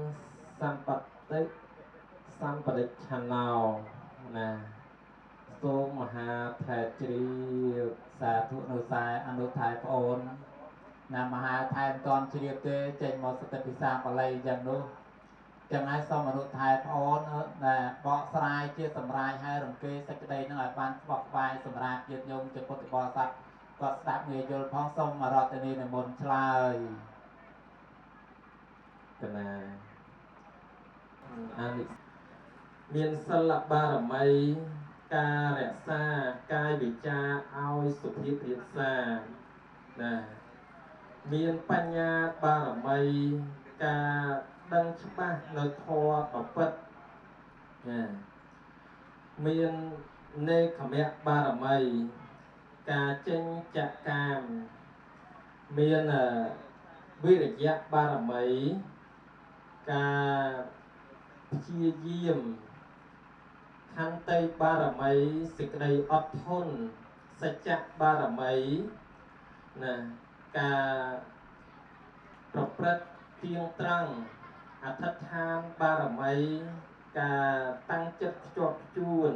4សម្បត្តិសម្បដិឆាណោណាសូមមហាថេជ្រាសាធុនៅសាយអនុថែប្អូនណាមហាថែមិនតាន់ជ្រាបទេចេញមកសតិពិសាបាលីយ៉ាងនោះចឹងហើយសូមអនុថែប្អូនបកស្រាយជាសម្រាយហើយរំគេសេចក្តីនឹងឲ្យបានស្បក្បាយសម្រាប់ញាតិញោមជាពុទ្ធបរិស័ទគាត់ស្ដាប់ងាយយល់ផងសូមរតនីនិមន្តឆ្លើយកណាអានិមានសិលបារមីការរក្សាកាយវិចារឲ្យសុភាពរាបសារណាមានបញ្ញាបារមីការដឹងច្បាស់នៅធម៌ប្រពិតណាមាននេក្ខមៈបារមីការចេញចកាមមាន วิริยะบารมีการព្យាយាមខន្តីបារមីសេចក្តីអត់ធន់សច្ចៈបារមីណាការប្រព្រឹត្តទៀងត្រង់អធិដ្ឋានបារមីការតាំងចិត្តខ្ជាប់ខ្ជួន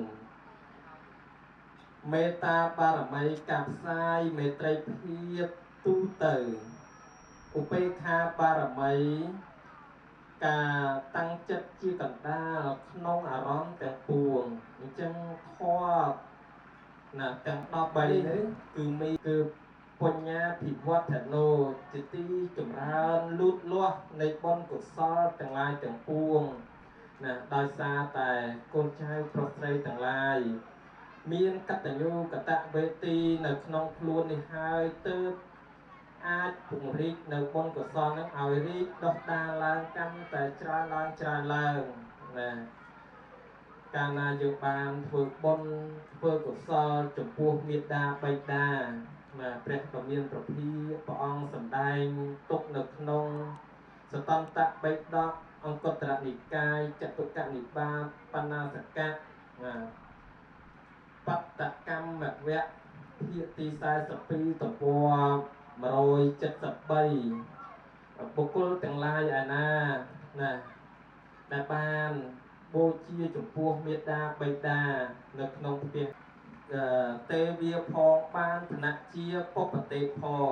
មេត្តាបារមីការផ្សាយមេត្រីភាពទូទៅឧបេក្ខាបារមីការតាំងចិត្តជាកណ្ដាលក្នុងអារម្មណ៍ទាំងពួងអញ្ចឹងធម៌ណាទាំង13នេះគឺមានគឺបញ្ញាភិវឌ្ឍនោជាទីចម្រើនលូតលាស់នៃបុណ្យកុសលទាំងឡាយទាំងពួងណាដោយសារតែកូនចៅប្រុសស្រីទាំងឡាយមានកតញ្ញូកតវេទីនៅក្នុងខ្លួននេះហើយទើបអាចពង្រីកនៅបុណ្យកុសលនឹងឲ្យរីកដុះដាលឡើងកាន់តែច្រើនឡើងណាកាលណាយើងបានធ្វើបុណ្យធ្វើកុសលចំពោះមេត្តាបិតាណាព្រះដ៏មានប្រភីព្រះអង្គសម្ដែងទុកនៅក្នុងសតន្តបិដកអង្គតរនិកាយចតុកនិបាតបណ្ណាសកៈណាបត្តកម្មវៈភាគទី42ទំព័រ173បុគ្គលទាំងឡាយឯណាណាដែលបានបូជាចំពោះមេត្តាបិតានៅក្នុងផ្ទះទេវាផងបានឋានៈជាពុបទេផង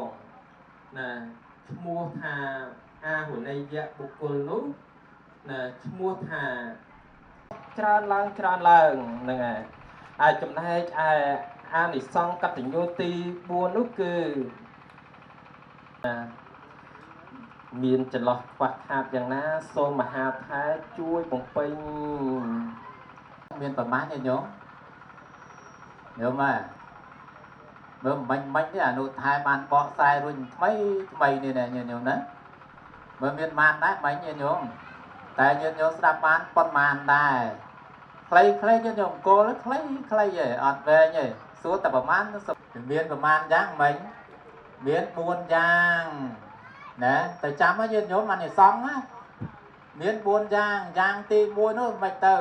ណាឈ្មោះថាអាហុនយៈបុគ្គលនោះណាឈ្មោះថាច្រើនឡើងហ្នឹងហើយចំណែកឯអានិសង្សកតញ្ញូទី4នោះគឺមានចន្លោះខ្វះខាតយ៉ាងណាសូមមហាថែជួយបំពេញមានប្រមាណទេញោមញោមមើលមិញនេះអនុថែបានបកស្រាយរួចថ្មីនេះណែញោមណាមើលមានបានដែរមិញញោមតែញោមស្ដាប់បានប៉ុន្មានដែរខ្លីញោមគោលខ្លីឯងអត់វែងទេសួរតែប្រមាណមានប្រមាណយ៉ាងមិញមាន4យ៉ាងណាតែចាំឲ្យញោមអានិសង្សណាមាន4យ៉ាងទី1នោះមិនទៅ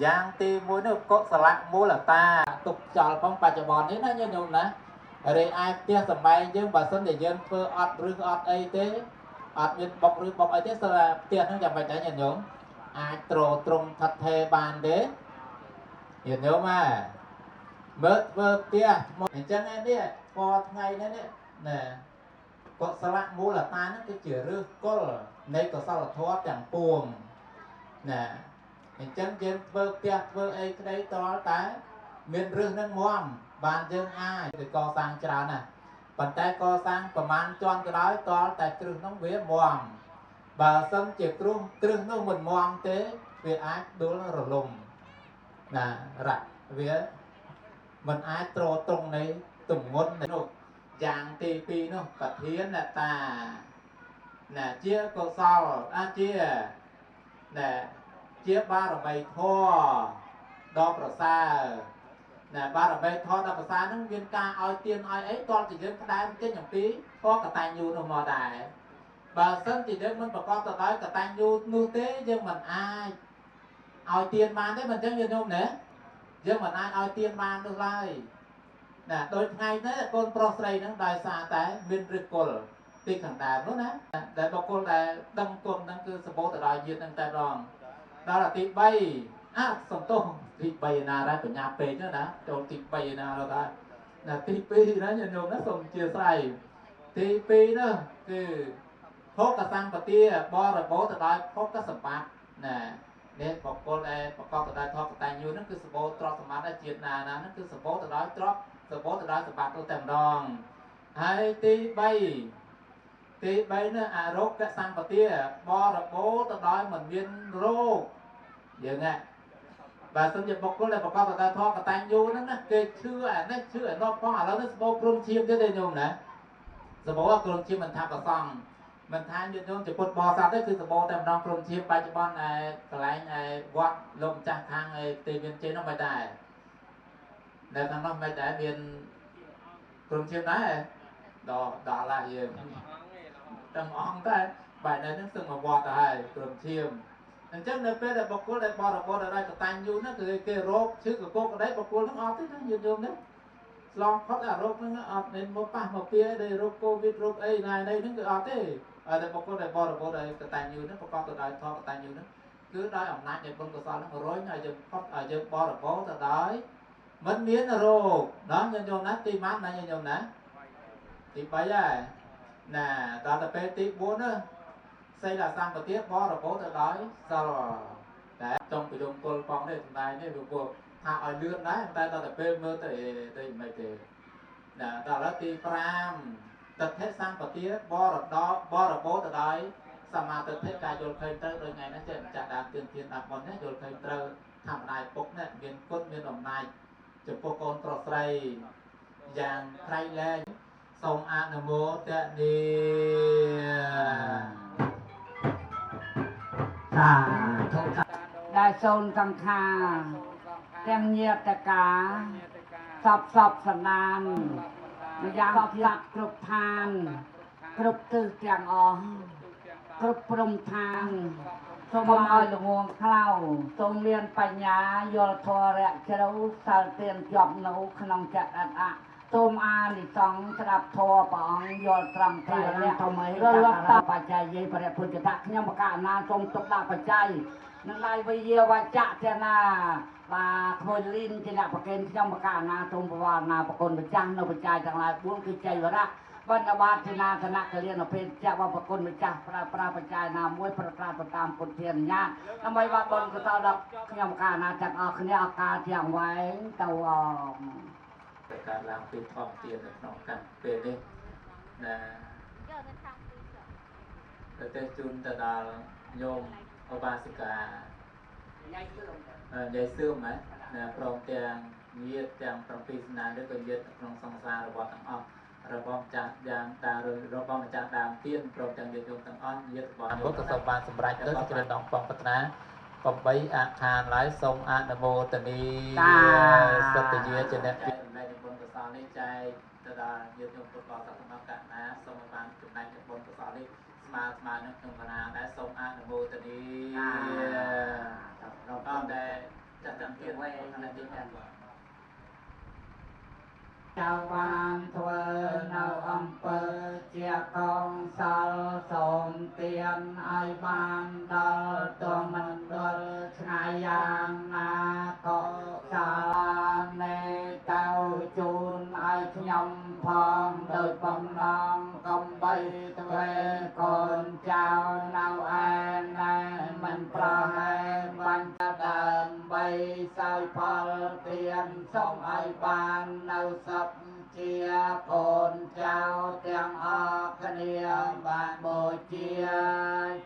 យ៉ាងទី1នោះកុសលមូលតាទុកចោលផងបច្ចុប្បន្ននេះណាញោមណារីឯផ្ទះសម្បែងយើងបើសិនតែយើងធ្វើអត់ឬអត់អីទេអត់មានបុកឬបុកអីទេស្រាប់ផ្ទះហ្នឹងយ៉ាងម៉េចដែរញោមអាចត្រង់ថិតថេរបានទេញោមមើលធ្វើផ្ទះអញ្ចឹងនេះពណ៌ថ្ងៃនេះណាកុសលមូលតាហ្នឹងគឺជាឫសគល់នៃកុសលធម៌ទាំងពួងណាអញ្ចឹងយើងធ្វើផ្ទះធ្វើអីក្តីតលតែមានឫសនឹងមាំបានយើងអាចទៅកសាងច្រើនណាស់ប៉ុន្តែកសាងប្រមាណជាន់ក៏ដោយតលតែគ្រឹះនោះវាមាំបើសិនជាគ្រឹះនោះមិនមាំទេវាអាចដួលរលំណារ៉ាវាមិនអាចត្រង់នៃទម្ងន់នោះយ៉ាងទី2នោះប្រធានតាណាជាកុសលជាណាជាបារមីធម៌ដ៏ប្រសើរណាបារមីធម៌ដ៏ប្រសើរហ្នឹងមានការឲ្យទានឲ្យអីតលជាយើងផ្ដែមចេញអំពីធម៌កតញ្ញូនោះមកដែរបើសិនជាយើងមិនប្រកបទៅដោយកតញ្ញូនោះទេយើងមិនអាចឲ្យទានបានទេមិនអញ្ចឹងយើងណាយើងមិនអាចឲ្យទានបាននោះឡើយណាដូចថ្ងៃនេះកូនប្រុសស្រីហ្នឹងដោយសារតែមានឫសគល់ទីខាងដើមនោះណាដែលបុគ្គលដែលដឹងគុណហ្នឹងគឺសម្បូរទៅដោយញាតិហ្នឹងតែម្ដងដល់ទី3សំទោសទី3ណាដែរបញ្ញាពេកណាចូលទី3ណាដល់ដែរណាទី2ណាញោមណាសូមអធិស្ឋានទី2នោះគឺភោគសម្បទាបរិបូរទៅដោយភោគសម្បត្តិណានេះបុគ្គលដែលប្រកបទៅដោយធម៌កតញ្ញូហ្នឹងគឺសម្បូរទ្រព្យសម្បត្តិដែលជាតិណាហ្នឹងគឺសម្បូរទៅដោយទ្រព្យសម្បូរទៅដោយសម្បត្តិនោះតែម្ដងហើយទី3នោះអរោគសម្បទាបរិបូរទៅដោយមិនមានរោគយើងណាបើសិនជាបុគ្គលដែលប្រកបទៅដោយធម៌កតញ្ញូហ្នឹងណាគេឈឺអានេះឈឺអានោះផងឥឡូវនេះសម្បូរព្រមឈាមទៀតទេញោមណាសម្បូរព្រមឈាមមិនថាប្រសង់មិនថាញាតិញោមជាពុទ្ធបរិស័ទទេគឺសម្បូរតែម្ដងព្រមឈាមបច្ចុប្បន្នឯកន្លែងឯវត្តលោកម្ចាស់ខាងឯទេមានជ័យនោះមិនដែរនៅខាងនោះមិនដែរមានព្រមឈាមដែរដល់ឡាយើង ទាំងអង្គតែបែរនៅនឹងសឹងមកវត្តទៅហើយព្រមឈាមអញ្ចឹងនៅពេលដែលបុគ្គលដែលបរិបទដែលកតាញ្ញូហ្នឹងគឺគេរោគឈឺកកក្តីបុគ្គលហ្នឹងអត់ទេណាយល់យល់ណាឆ្លងផុតអារោគហ្នឹងអត់មានមកប៉ះមកពៀដែលរោគកូវីដរោគអីណានេះហ្នឹងគឺអត់ទេហើយតែបុគ្គលដែលបរិបទដែលកតាញ្ញូហ្នឹងប្រកបទៅដោយធម៌កតាញ្ញូហ្នឹងគឺដោយអំណាចនៃបុណ្យកុសលហ្នឹងរុញឲ្យយើងផុតឲ្យយើងបរិបទទៅដោយមិនមានរោគដល់ញញោមណាទីម៉ានណាញញោមណាទី3ហើយណាដល់ទៅពេលទី4ណាសីលសម្បទាបរិបទទៅដោយសិលតែចង់ប្រយមគល់ផងនេះសម្ដែងនេះវាពួកថាឲ្យលឿនដែរតែដល់ទៅពេលមើលទៅមិនទេណាដល់ឥឡូវទី5ទិដ្ឋិសម្បទាបរិបទទៅដោយសមាទិដ្ឋិការយល់ឃើញត្រូវដូចថ្ងៃនេះចេះចាក់ដើមទៀនដាក់ប៉ុននេះយល់ឃើញត្រូវធម្មតាពុកនេះមានគុណមានអំណាចចំពោះកូនប្រុសស្រីយ៉ាងក្រៃលែងសូមអនុមោទនាសាធុដែលសូនសង្ខារទាំងញាតកាសពសនានម្យ៉ាងផ្លាត់គ្រប់ឋានគ្រប់ទិសទាំងអស់គ្រប់ព្រំឋានសូមឲ្យល្ងងខ្លៅសូមមានបញ្ញាយល់ធម៌រៈជ្រៅសាលទានជាប់នៅក្នុងចិត្តអត្តសូមអានិសង្ឃស្ដាប់ធម៌ព្រះអង្គយល់ត្រង់ទីនេះថ្មីរលត់តបច្ច័យយេព្រះពុទ្ធតៈខ្ញុំបកណាសូមទុកដាក់បច្ច័យនឹងដៃវិយាវចៈទេណាបាទក្មួយលីនជាអ្នកប្រកេនខ្ញុំបកណាសូមបវរណាប្រគុណម្ចាស់នៅបច្ច័យទាំងឡាយ4គឺចៃវរៈបណ្ឌបាតជាណាគណៈកលៀនភេទចាក់បប្រគុណម្ចាស់ប្រើបច្ច័យណាមួយប្រកាសទៅតាមពុទ្ធធានញ្ញាដើម្បីបាត់បនកតលដល់ខ្ញុំបកណាទាំងអស់គ្នាឱកាសទាំងវែងទៅតែការឡើងពីធម្មទាននៅក្នុងកម្មពេលនេះណាទៅជូនទៅដល់ញោមឧបាសិកាយាយសឿមហ៎ណាព្រមទាំងញាតិទាំង7ស្នានេះក៏ញាតិក្នុងសង្សាររបស់ទាំងអស់របស់ម្ចាស់យ៉ាងតារបស់ម្ចាស់ដើមទៀនព្រមទាំងញាតិញោមទាំងអស់ញាតិរបស់ញោមក៏សូមបានសម្រេចទៅជ្រើសដងបងប្រាថ្នាកំបីអខានឡើយសូមអនុមោទនីសត្យាជាអ្នកនេះចែកទៅដល់ញាតិញោមពុទ្ធបរិស័ទក្នុងកណ្ណាសូមឲ្យបានចំណែកបុណ្យកុសលនេះស្មើនឹងក្នុងកណ្ណាដែរសូមអនុមោទនីเราก็ได้จัดจำเกียรติไว้ในที่นั้นចៅបានធ្វើនៅអំពើជាកងសលសូមទានឲ្យបានដល់ទមិនដល់ថ្ងៃយ៉ាងណាក៏សានេទៅជូនឲ្យខ្ញុំផងដោយបំណងកំបីទ្វេកូនចៅនៅឯណែមិនប្រហែលបាញ់ដើមបីសោយផលទានសូមឲ្យបាននៅសពជាកូនចៅទាំងអស់គ្នាបានបូជា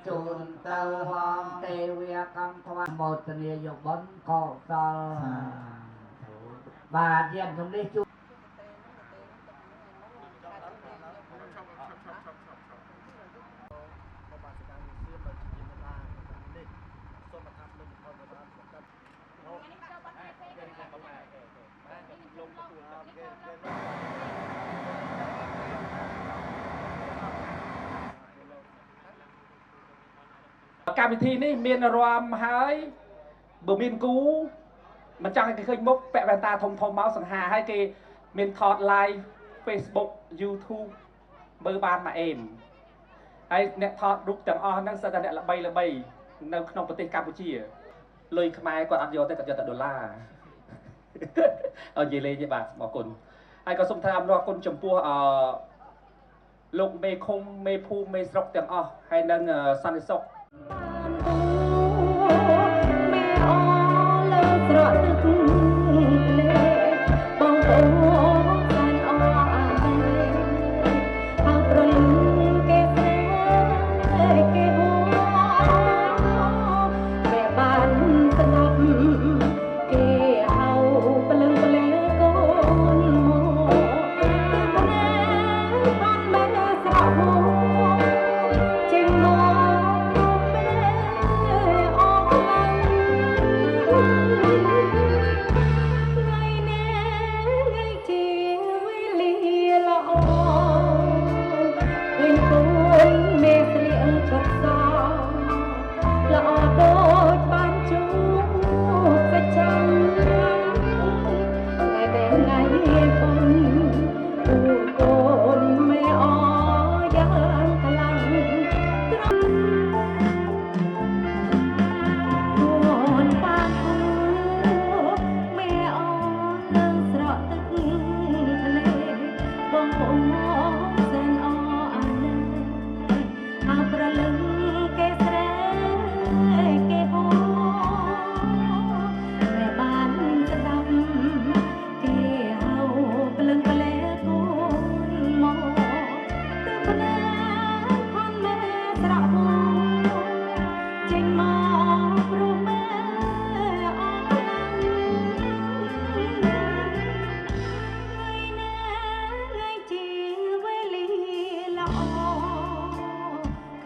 ជូនទៅហងទេវាកម្មធម៌មោទនាយកបុណ្យកុសលបាទយានជំនិះជួកម្មវិធីនេះមានរំហើយបើមានគូមិនចង់ឲ្យគេឃើញមុខពាក់វ៉ែនតាធំមកសង្ហាហើយគេមានថត live Facebook YouTube មើលបានមកអេមហើយអ្នកថតរូបទាំងអស់ហ្នឹងសិតតែអ្នកល្បីនៅក្នុងប្រទេសកម្ពុជាលុយខ្មែរគាត់អត់យកទេគាត់យកតែដុល្លារឲ្យនិយាយលេងទេបាទអរគុណហើយក៏សូមថ្លែងអំណរគុណចំពោះលោកមេឃុំមេភូមិមេស្រុកទាំងអស់ហើយនឹងសន្តិសុខមេអលើស្រកទឹកបងប្អូនសានអអាអើប្រលឹងគេស្នេហ៍គេហួពេលបានស្ដាប់គេហៅប្រលឹងប្រលែកូនមកទឹកណែបានមេស្រកមកចេញមក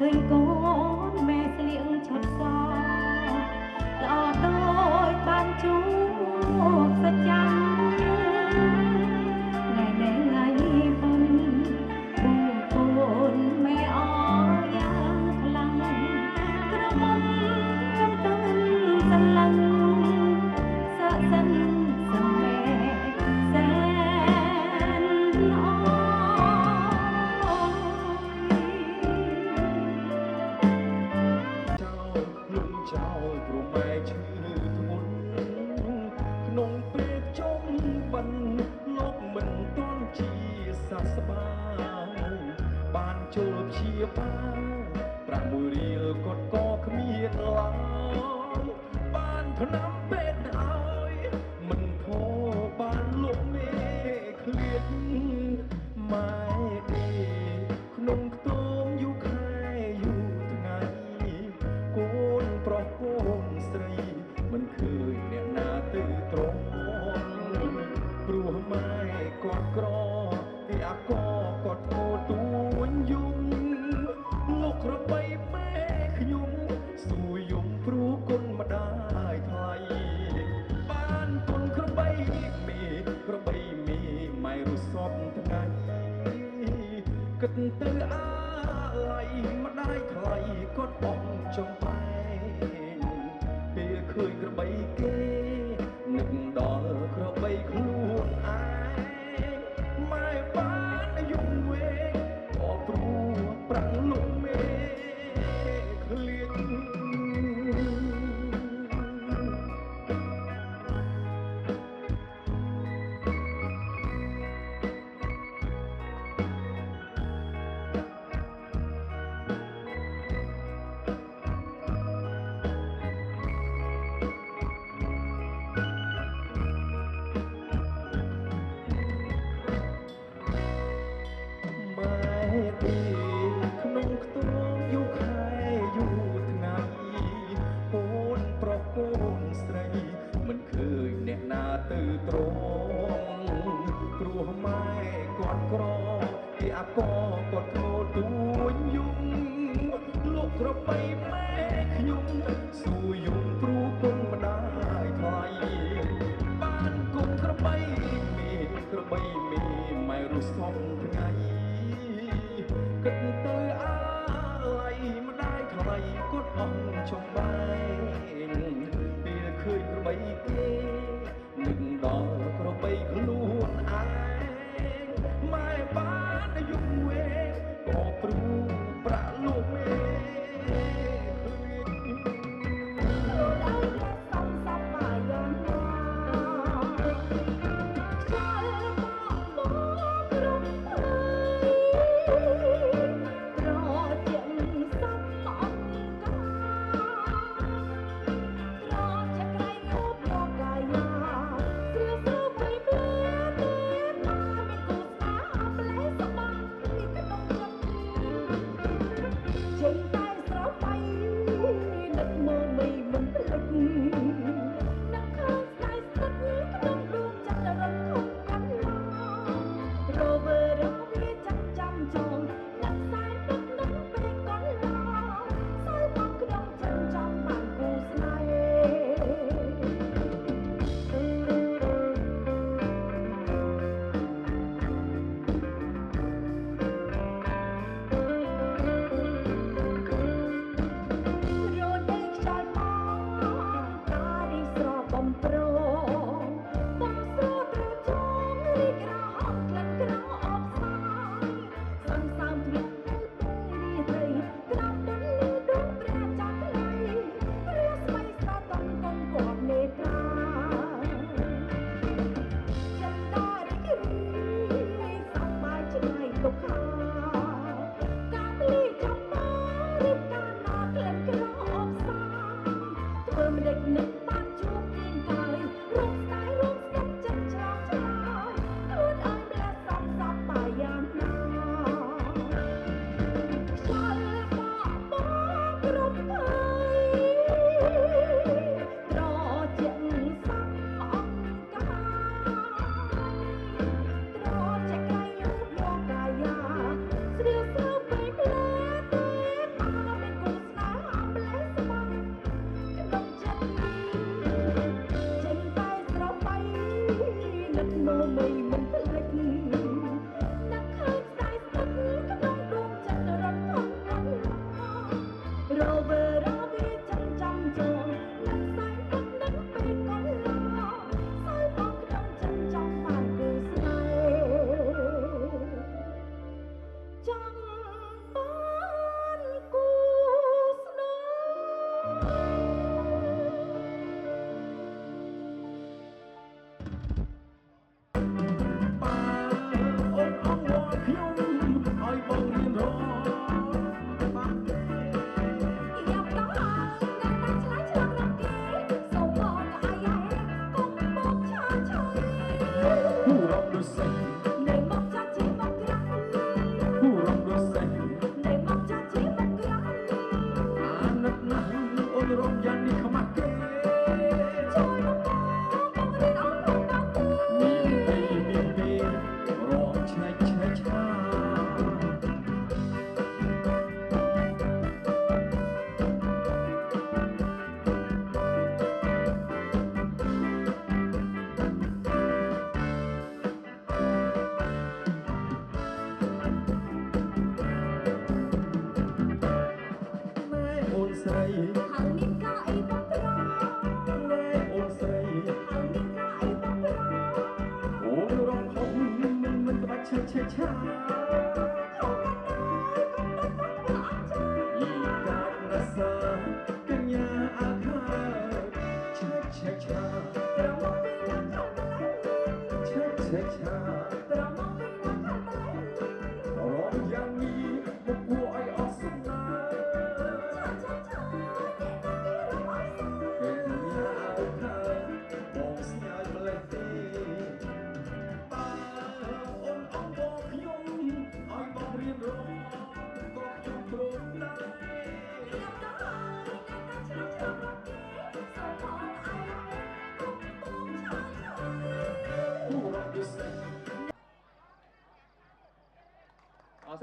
ឃើញកូនแม่ស្លៀងឈុតសល្អដូចបានជួបសច្ចាំថ្ងៃនេះថ្ងៃបុណ្យគូកូនแม่អយ៉ាងខ្លាំងក្រមុំចំទៅស្រឡាញ់ស័ក្តិសិនសំមេសែនអលំចោលព្រមម៉ែឈឺធ្ងន់ក្នុងពេលចុងបិណ្ឌលោកមិនទាន់ជាសះស្បើយបានចូលព្យាបាល6រៀលគាត់ក៏គ្មានឡើយបានថ្នាំពេទ្យឲ្យមិនធូរបានលោកមេឃ្លៀតម៉ែទេក្នុងខ្ទមយូរខែយូរថ្ងៃកូនប្រុសកូនស្រីមិនឃើញអ្នកណាទៅត្រង់ព្រោះម៉ែគាត់ក្រទីអាកគាត់ធូរទួញយំលោកក្របីម៉ែខ្ញុំស៊ូយំព្រោះគុណម្ដាយថ្លៃបានគុណក្របីមេក្របីមេម៉ែរស់សពថ្ងៃគិតទៅអាឡ័យម្ដាយថ្លៃគាត់អស់ចំបែងពេលឃើញក្របីគេនឹកដល់ក្របីខ្លួនឯងម៉ែបានអាយុវែងក៏ព្រោះប្រាំងលោកមេឃ្លៀត ទីក្នុងខ្ទមយូរខែយូរថ្ងៃកូនប្រុសកូនស្រីមិនឃើញអ្នកណាទៅត្រង់ព្រោះម៉ែគាត់ក្រទីអាកគាត់ធ្ងោទួញយំលោកក្របីម៉ែខ្ញុំស៊ូយំព្រោះគុណម្ដាយថ្លៃបានគុណក្របីមេក្របីមេម៉ែរស់សំថ្ងៃគិតទៅអាឡ័យម្ដាយថ្លៃគាត់អស់ចំបែងពេលឃើញក្របីគេនឹកដល់ក្របីខ្លួនឯងម៉ែបានអាយុវែងក៏ព្រោះប្រាក់លោកមេរ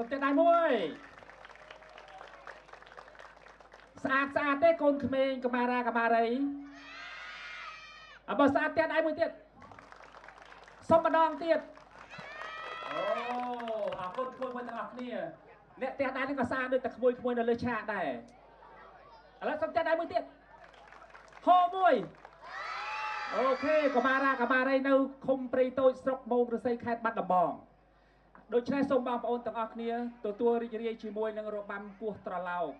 សុំទៀតដៃមួយស្អាតទេកូនក្មេងកម្មារីបើស្អាតទៀតដៃមួយទៀតសុំម្ដងទៀតអូអរគុណក្មួយទាំងអស់គ្នាអ្នកផ្ទះដៃនេះក៏ស្អាតដូចតែក្មួយនៅលើឆាកដែរឥឡូវសុំទៀតដៃមួយទៀតហោមួយអូខេកម្មារីនៅឃុំព្រៃតូចស្រុកមោងរស័យខេត្តបាត់ដំបងដូច្នេះសូមបងប្អូនទាំងអស់គ្នាទទួលរីករាយជាមួយនឹងរបាំគោះត្រឡោក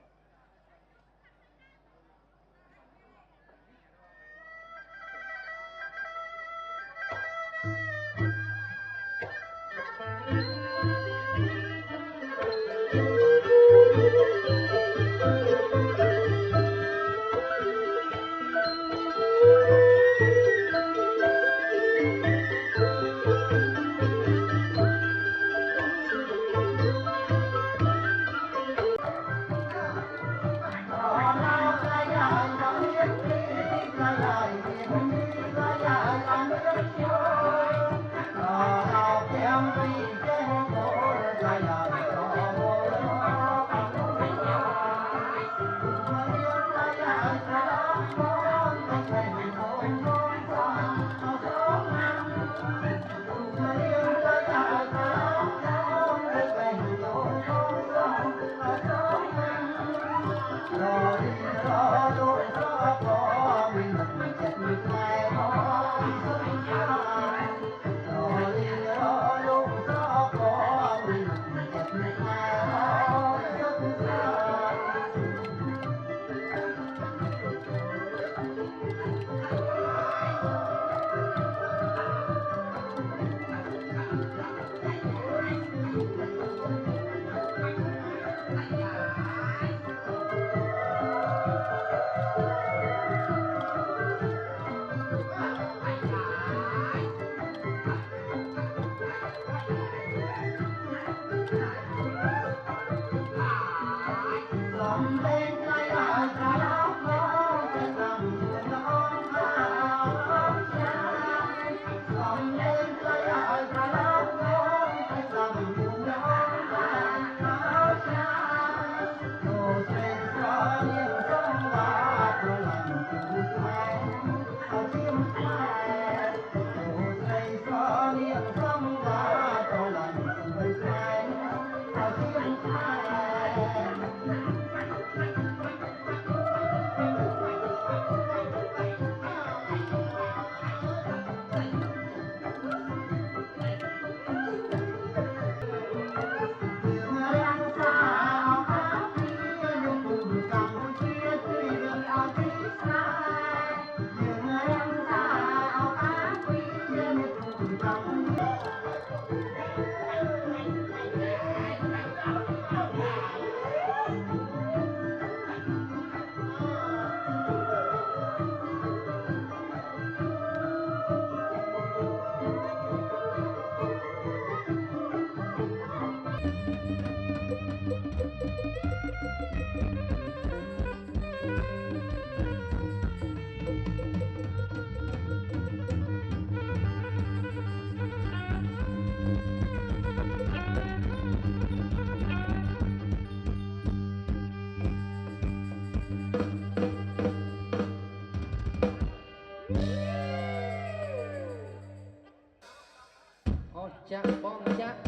ចាក់បងចាក់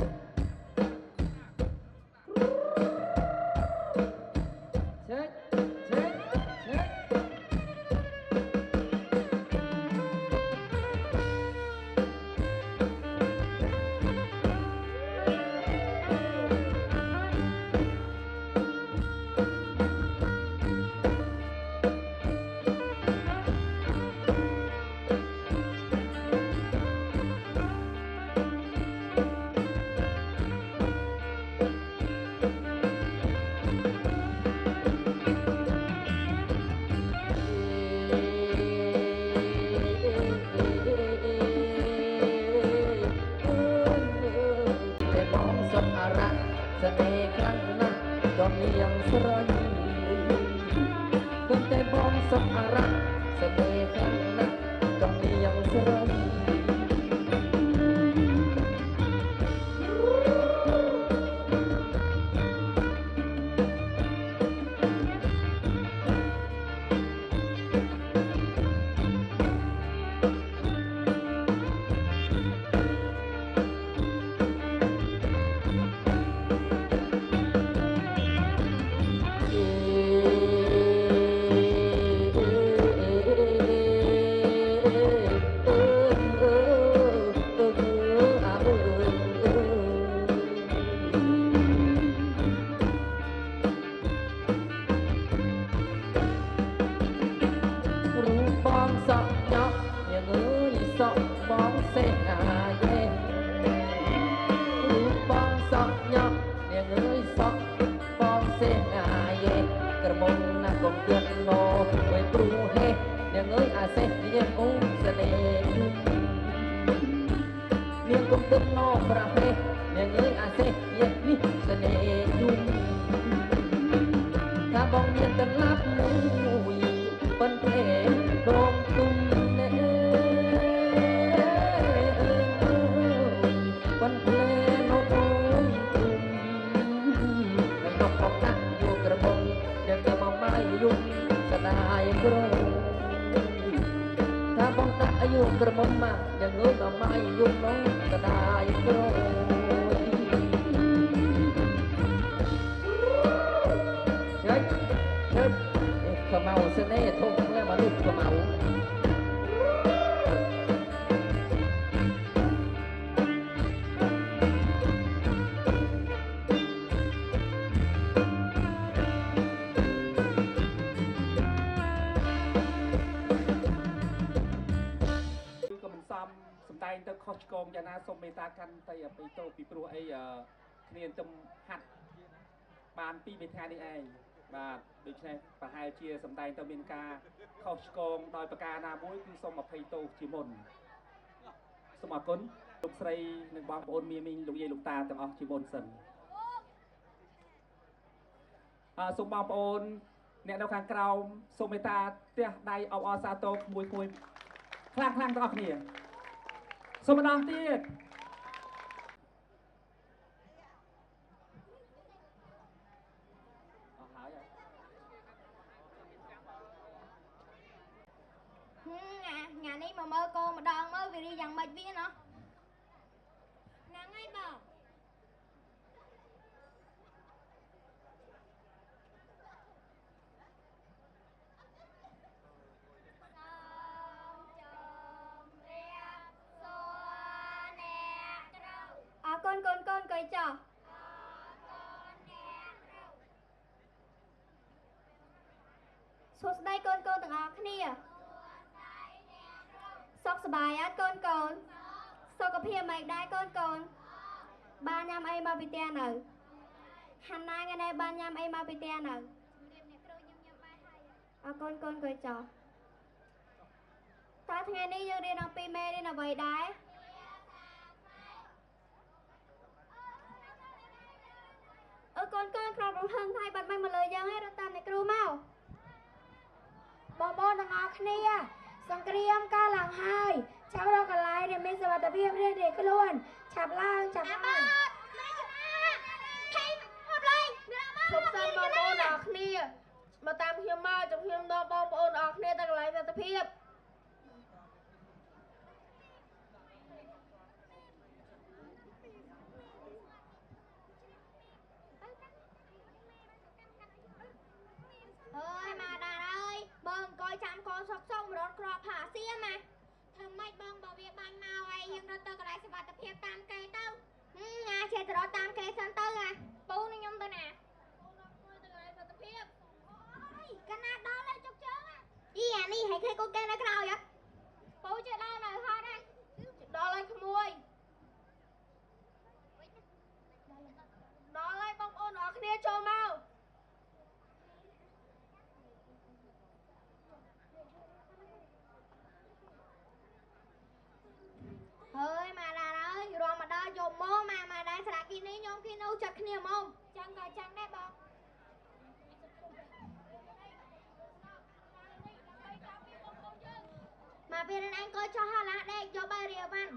ឆេកឆេកឆេកខុសឆ្គងយ៉ាងណាសូមមេត្តាកាន់តែអបិទោពីព្រោះអីគ្នាទំហាត់បាន2មេថានេះឯងបាទដូច្នេះប្រហែលជាសំដែងទៅមានការខុសឆ្គងដោយប្រការណាមួយគឺសូមអភ័យទោសជាមុនសូមអរគុណលោកស្រីនិងបងប្អូនមីមីងលោកយាយលោកតាទាំងអស់ជាមុនសិនសូមបងប្អូនអ្នកនៅខាងក្រោមសូមមេត្តាទះដៃអបអរសាទរក្មួយខ្លាំងទាំងអស់គ្នាសូមម្ដងទៀតអស់ហើយញ៉ានេះមកមើលកូនម្ដងមើលវារីយ៉ាងម៉េចវាណោះហ្នឹងហើយបងកូនកុយចោះសួស្តីកូនទាំងអស់គ្នាសុខសប្បាយអត់កូនសុខភាពមិនដែរកូនបានញ៉ាំអីមកពីផ្ទះនៅហាន់ណាថ្ងៃនេះបានញ៉ាំអីមកពីផ្ទះនៅអរកូនកុយចោះតើថ្ងៃនេះយើងរៀនអំពីមេរៀនអ្វីដែរ កូនក្រោបរំហឹងថៃបាត់មិនមកលើយើងឯងរត់តាមអ្នកគ្រូមកបងទាំងអស់គ្នាសង្គ្រាមកាលឡើងហើយចាប់រកកន្លែងដែលមានសុវត្ថិភាពរៀបខ្លួនឆាប់ឡើងឈប់សិនបងប្អូនអរគ្នាមកតាមខ្ញុំមកចាំខ្ញុំនាំបងប្អូនអរគ្នាទៅកន្លែងសុវត្ថិភាពអើយមកដល់ហើយបងអង្គុយចាំកូនសុករត់ក្របផាសៀមណាធ្វើម៉េចបងបើវាបាញ់មកហើយយើងរត់ទៅកន្លែងសុវត្ថិភាពតាមគេទៅណាចេះទៅរត់តាមគេសិនទៅណាពូនឹងខ្ញុំទៅណាពូរត់ទៅកន្លែងសុវត្ថិភាពអូយកណាដល់ហើយជុកជើងអីអានេះឲ្យឃើញកូនគេនៅក្រោយពូជិះដល់នៅហត់ហើយដល់ហើយក្មួយដល់ហើយបងប្អូនអរគ្នាចូលមកហើយមកដល់ហើយរំមកដល់យកមកមកដល់ស្រាគីនេះខ្ញុំគីនោះចាត់គ្នាមកចឹងក៏ចឹងដែរបងមកពេលនេះអញក៏ចោះហឡាដេកយកបាយរាវ៉ាន់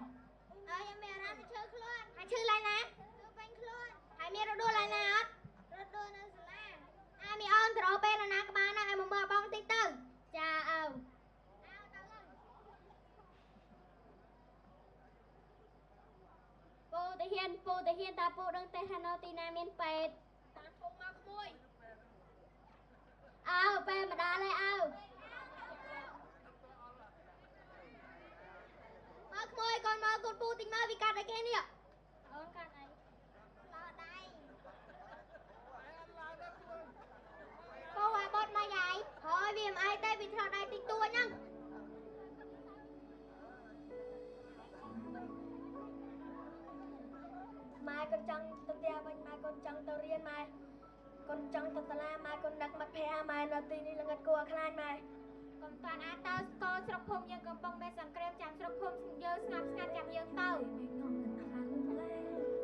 ហើយខ្ញុំមានអារម្មណ៍ឈឺខ្លួនហើយឈឺឡើយណាឈឺពេញខ្លួនហើយមានរដូវឡើយណាអត់រដូវនៅសាលាហើយមីអូនត្រោពេលណាក្បាលណាឲ្យមកមើលបងតិចទៅចាអើពូតាហ៊ានតាពូដឹងទេថានៅទីណាមានពេទ្យតាមពូមកក្មួយអើពេលម្ដងហើយអើមកក្មួយកូនមកកូនពូតិចមកវាកាត់អីគេនេះអូនកាត់អីឡោដៃពូឲ្យបត់មកយាយហើយវាមិនអីទេវាថតដៃតិចតួចហ្នឹងម៉ែកូនចង់ទៅផ្ទះវិញម៉ែកូនចង់ទៅរៀនម៉ែកូនចង់ទៅសាលាម៉ែកូនដឹកមិត្តភ័ក្តិម៉ែនៅទីនេះល្ងឹតគួរខ្លាចម៉ែកុំតាន់អាចទៅស្គាល់ស្រុកភូមិយើងកំពុងមានសង្គ្រាមចាំស្រុកភូមិយើងស្ងប់ស្ងាត់ចាំយើងទៅ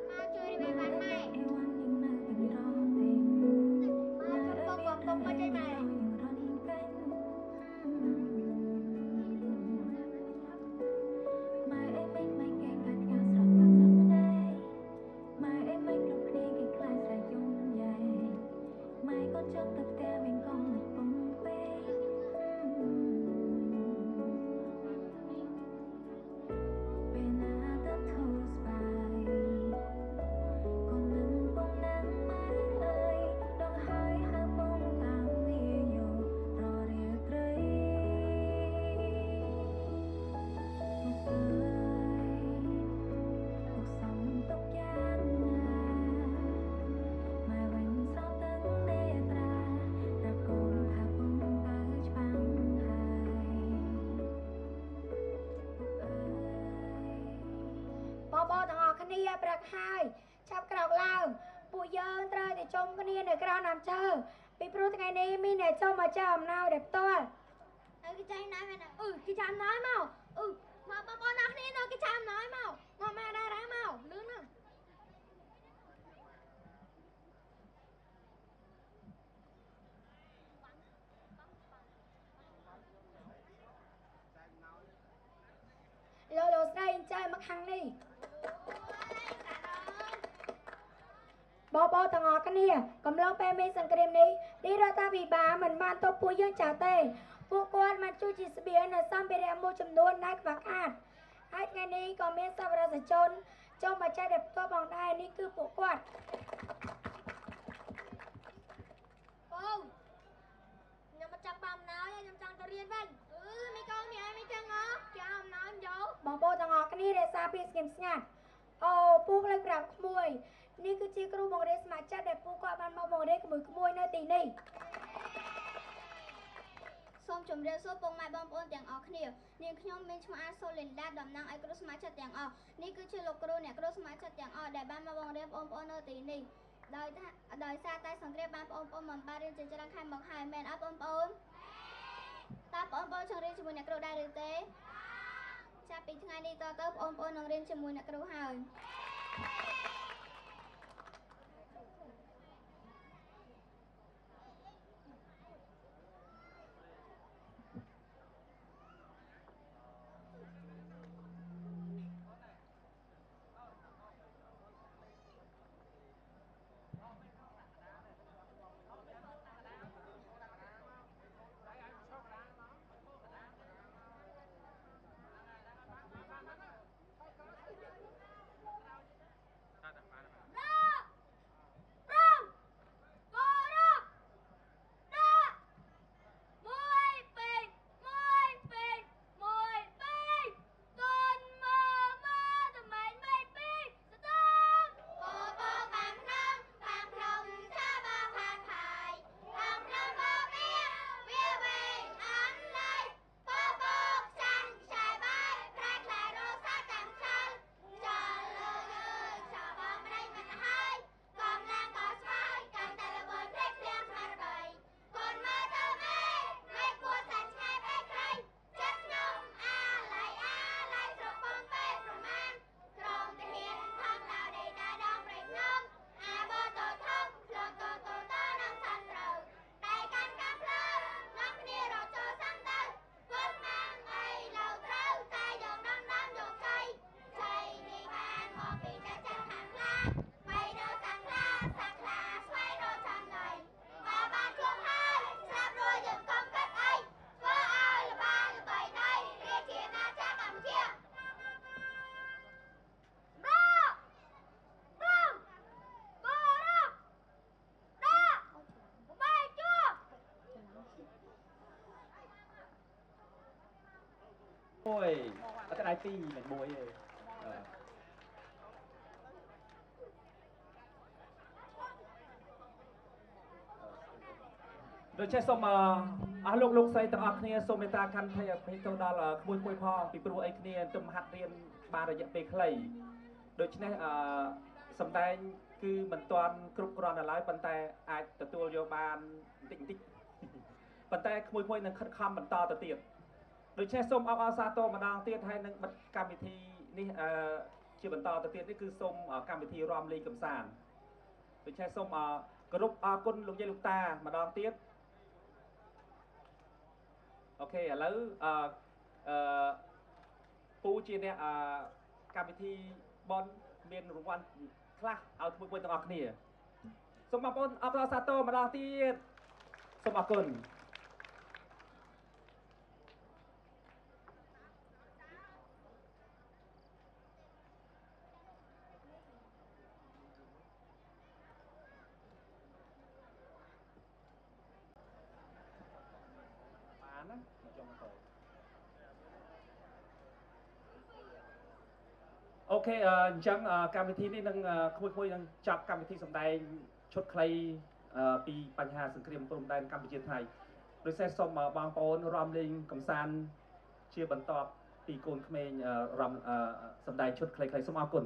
មកជួយរៀបបានម៉ែកំពុងមកចុយម៉ែបងទាំងអស់គ្នាព្រឹកហើយចាប់ក្រោកឡើងពួកយើងត្រូវតែជុំគ្នានៅក្រៅដើមឈើពីព្រោះថ្ងៃនេះមានអ្នកចូលមកចែកអំណោយដែលផ្ទាល់គេចែកអំណោយមែនគេចែកអំណោយមកមកបងប្អូនទាំងគ្នានៅគេចែកអំណោយមកមកតារាមកលឿនមកលោកស្រីចែកមកខាងនេះបងប្អូនទាំងអស់គ្នាកំឡុងពេលមានសង្គ្រាមនេះរដ្ឋាភិបាលមិនបានទប់ពួកយើងចោលទេពួកគាត់បានជួយជាស្បៀងនៅសម្ភារៈមួយចំនួនដែលខ្វះខាតហើយថ្ងៃនេះក៏មានសប្បុរសជនចូលមកចែកដល់ផ្ទាល់ផងដែរនេះគឺពួកគាត់បងខ្ញុំមកចាប់បានអំណោយខ្ញុំចង់ទៅរៀនវិញមីកូនមីអីមីចឹងហ៎ចាអំណោយយកបងប្អូនទាំងអស់គ្នារក្សាភាពស្ងៀមស្ងាត់អូពូលើកប្រាប់ក្មួយនេះគឺជាគ្រូបង្រៀនស្ម័គ្រចិត្តដែលពូគាត់បានមកបង្រៀនក្មួយនៅទីនេះសូមជម្រាបសួរពុកម៉ែបងប្អូនទាំងអស់គ្នានាងខ្ញុំមានឈ្មោះអាសូលីនដាតំណាងឲ្យគ្រូស្ម័គ្រចិត្តទាំងអស់នេះគឺជាលោកគ្រូអ្នកគ្រូស្ម័គ្រចិត្តទាំងអស់ដែលបានមកបង្រៀនបងប្អូននៅទីនេះដោយសារតែសង្គ្រាមបានបងប្អូនមិនបានរៀនជាច្រើនខែមកហើយមែនអត់បងប្អូនតើបងប្អូនចង់រៀនជាមួយអ្នកគ្រូដែរឬទេចាប់ពីថ្ងៃនេះតទៅបងប្អូននឹងរៀនជាមួយអ្នកគ្រូហើយ đai ti mình bôi rồiโดยใช้สมลูกใส่ต่างគ្នាសូមមេត្តាខន្តីអភ័យទោសដល់ក្មួយផងពីព្រោះអីគ្នាទំហាត់រៀនបានរយៈពេលខ្លីដូច្នេះសម្ដែងគឺមិនទាន់គ្រប់គ្រាន់ដល់ឡើយប៉ុន្តែអាចទទួលយកបានបន្តិចប៉ុន្តែក្មួយនឹងខិតខំបន្តទៅទៀតដូច្នេះសូមអបអរសាទរម្ដងទៀតហើយនឹងបិទកម្មវិធីនេះជាបន្តទៅទៀតនេះគឺសូមកម្មវិធីរំលេងកំសាន្តដូច្នេះសូមគោរពអរគុណលោកយាយលោកតាម្ដងទៀតអូខេឥឡូវពូជាអ្នកកម្មវិធីបនមានរង្វាន់ខ្លះឲ្យមួយទាំងអស់គ្នាសូមបងប្អូនអបអរសាទរម្ដងទៀតសូមអរគុណបានណាមកចុងទៅអូខេអញ្ចឹងកម្មវិធីនេះនឹងក្មួយនឹងចាប់កម្មវិធីសម្ដែងឈុតខ្លីពីបញ្ហាសង្គ្រាមព្រំដែនកម្ពុជាថៃដោយសារសូមបងប្អូនរំលេងកំសាន្តជាបន្តពីកូនក្មេងរំសម្ដែងឈុតខ្លីៗសូមអរគុណ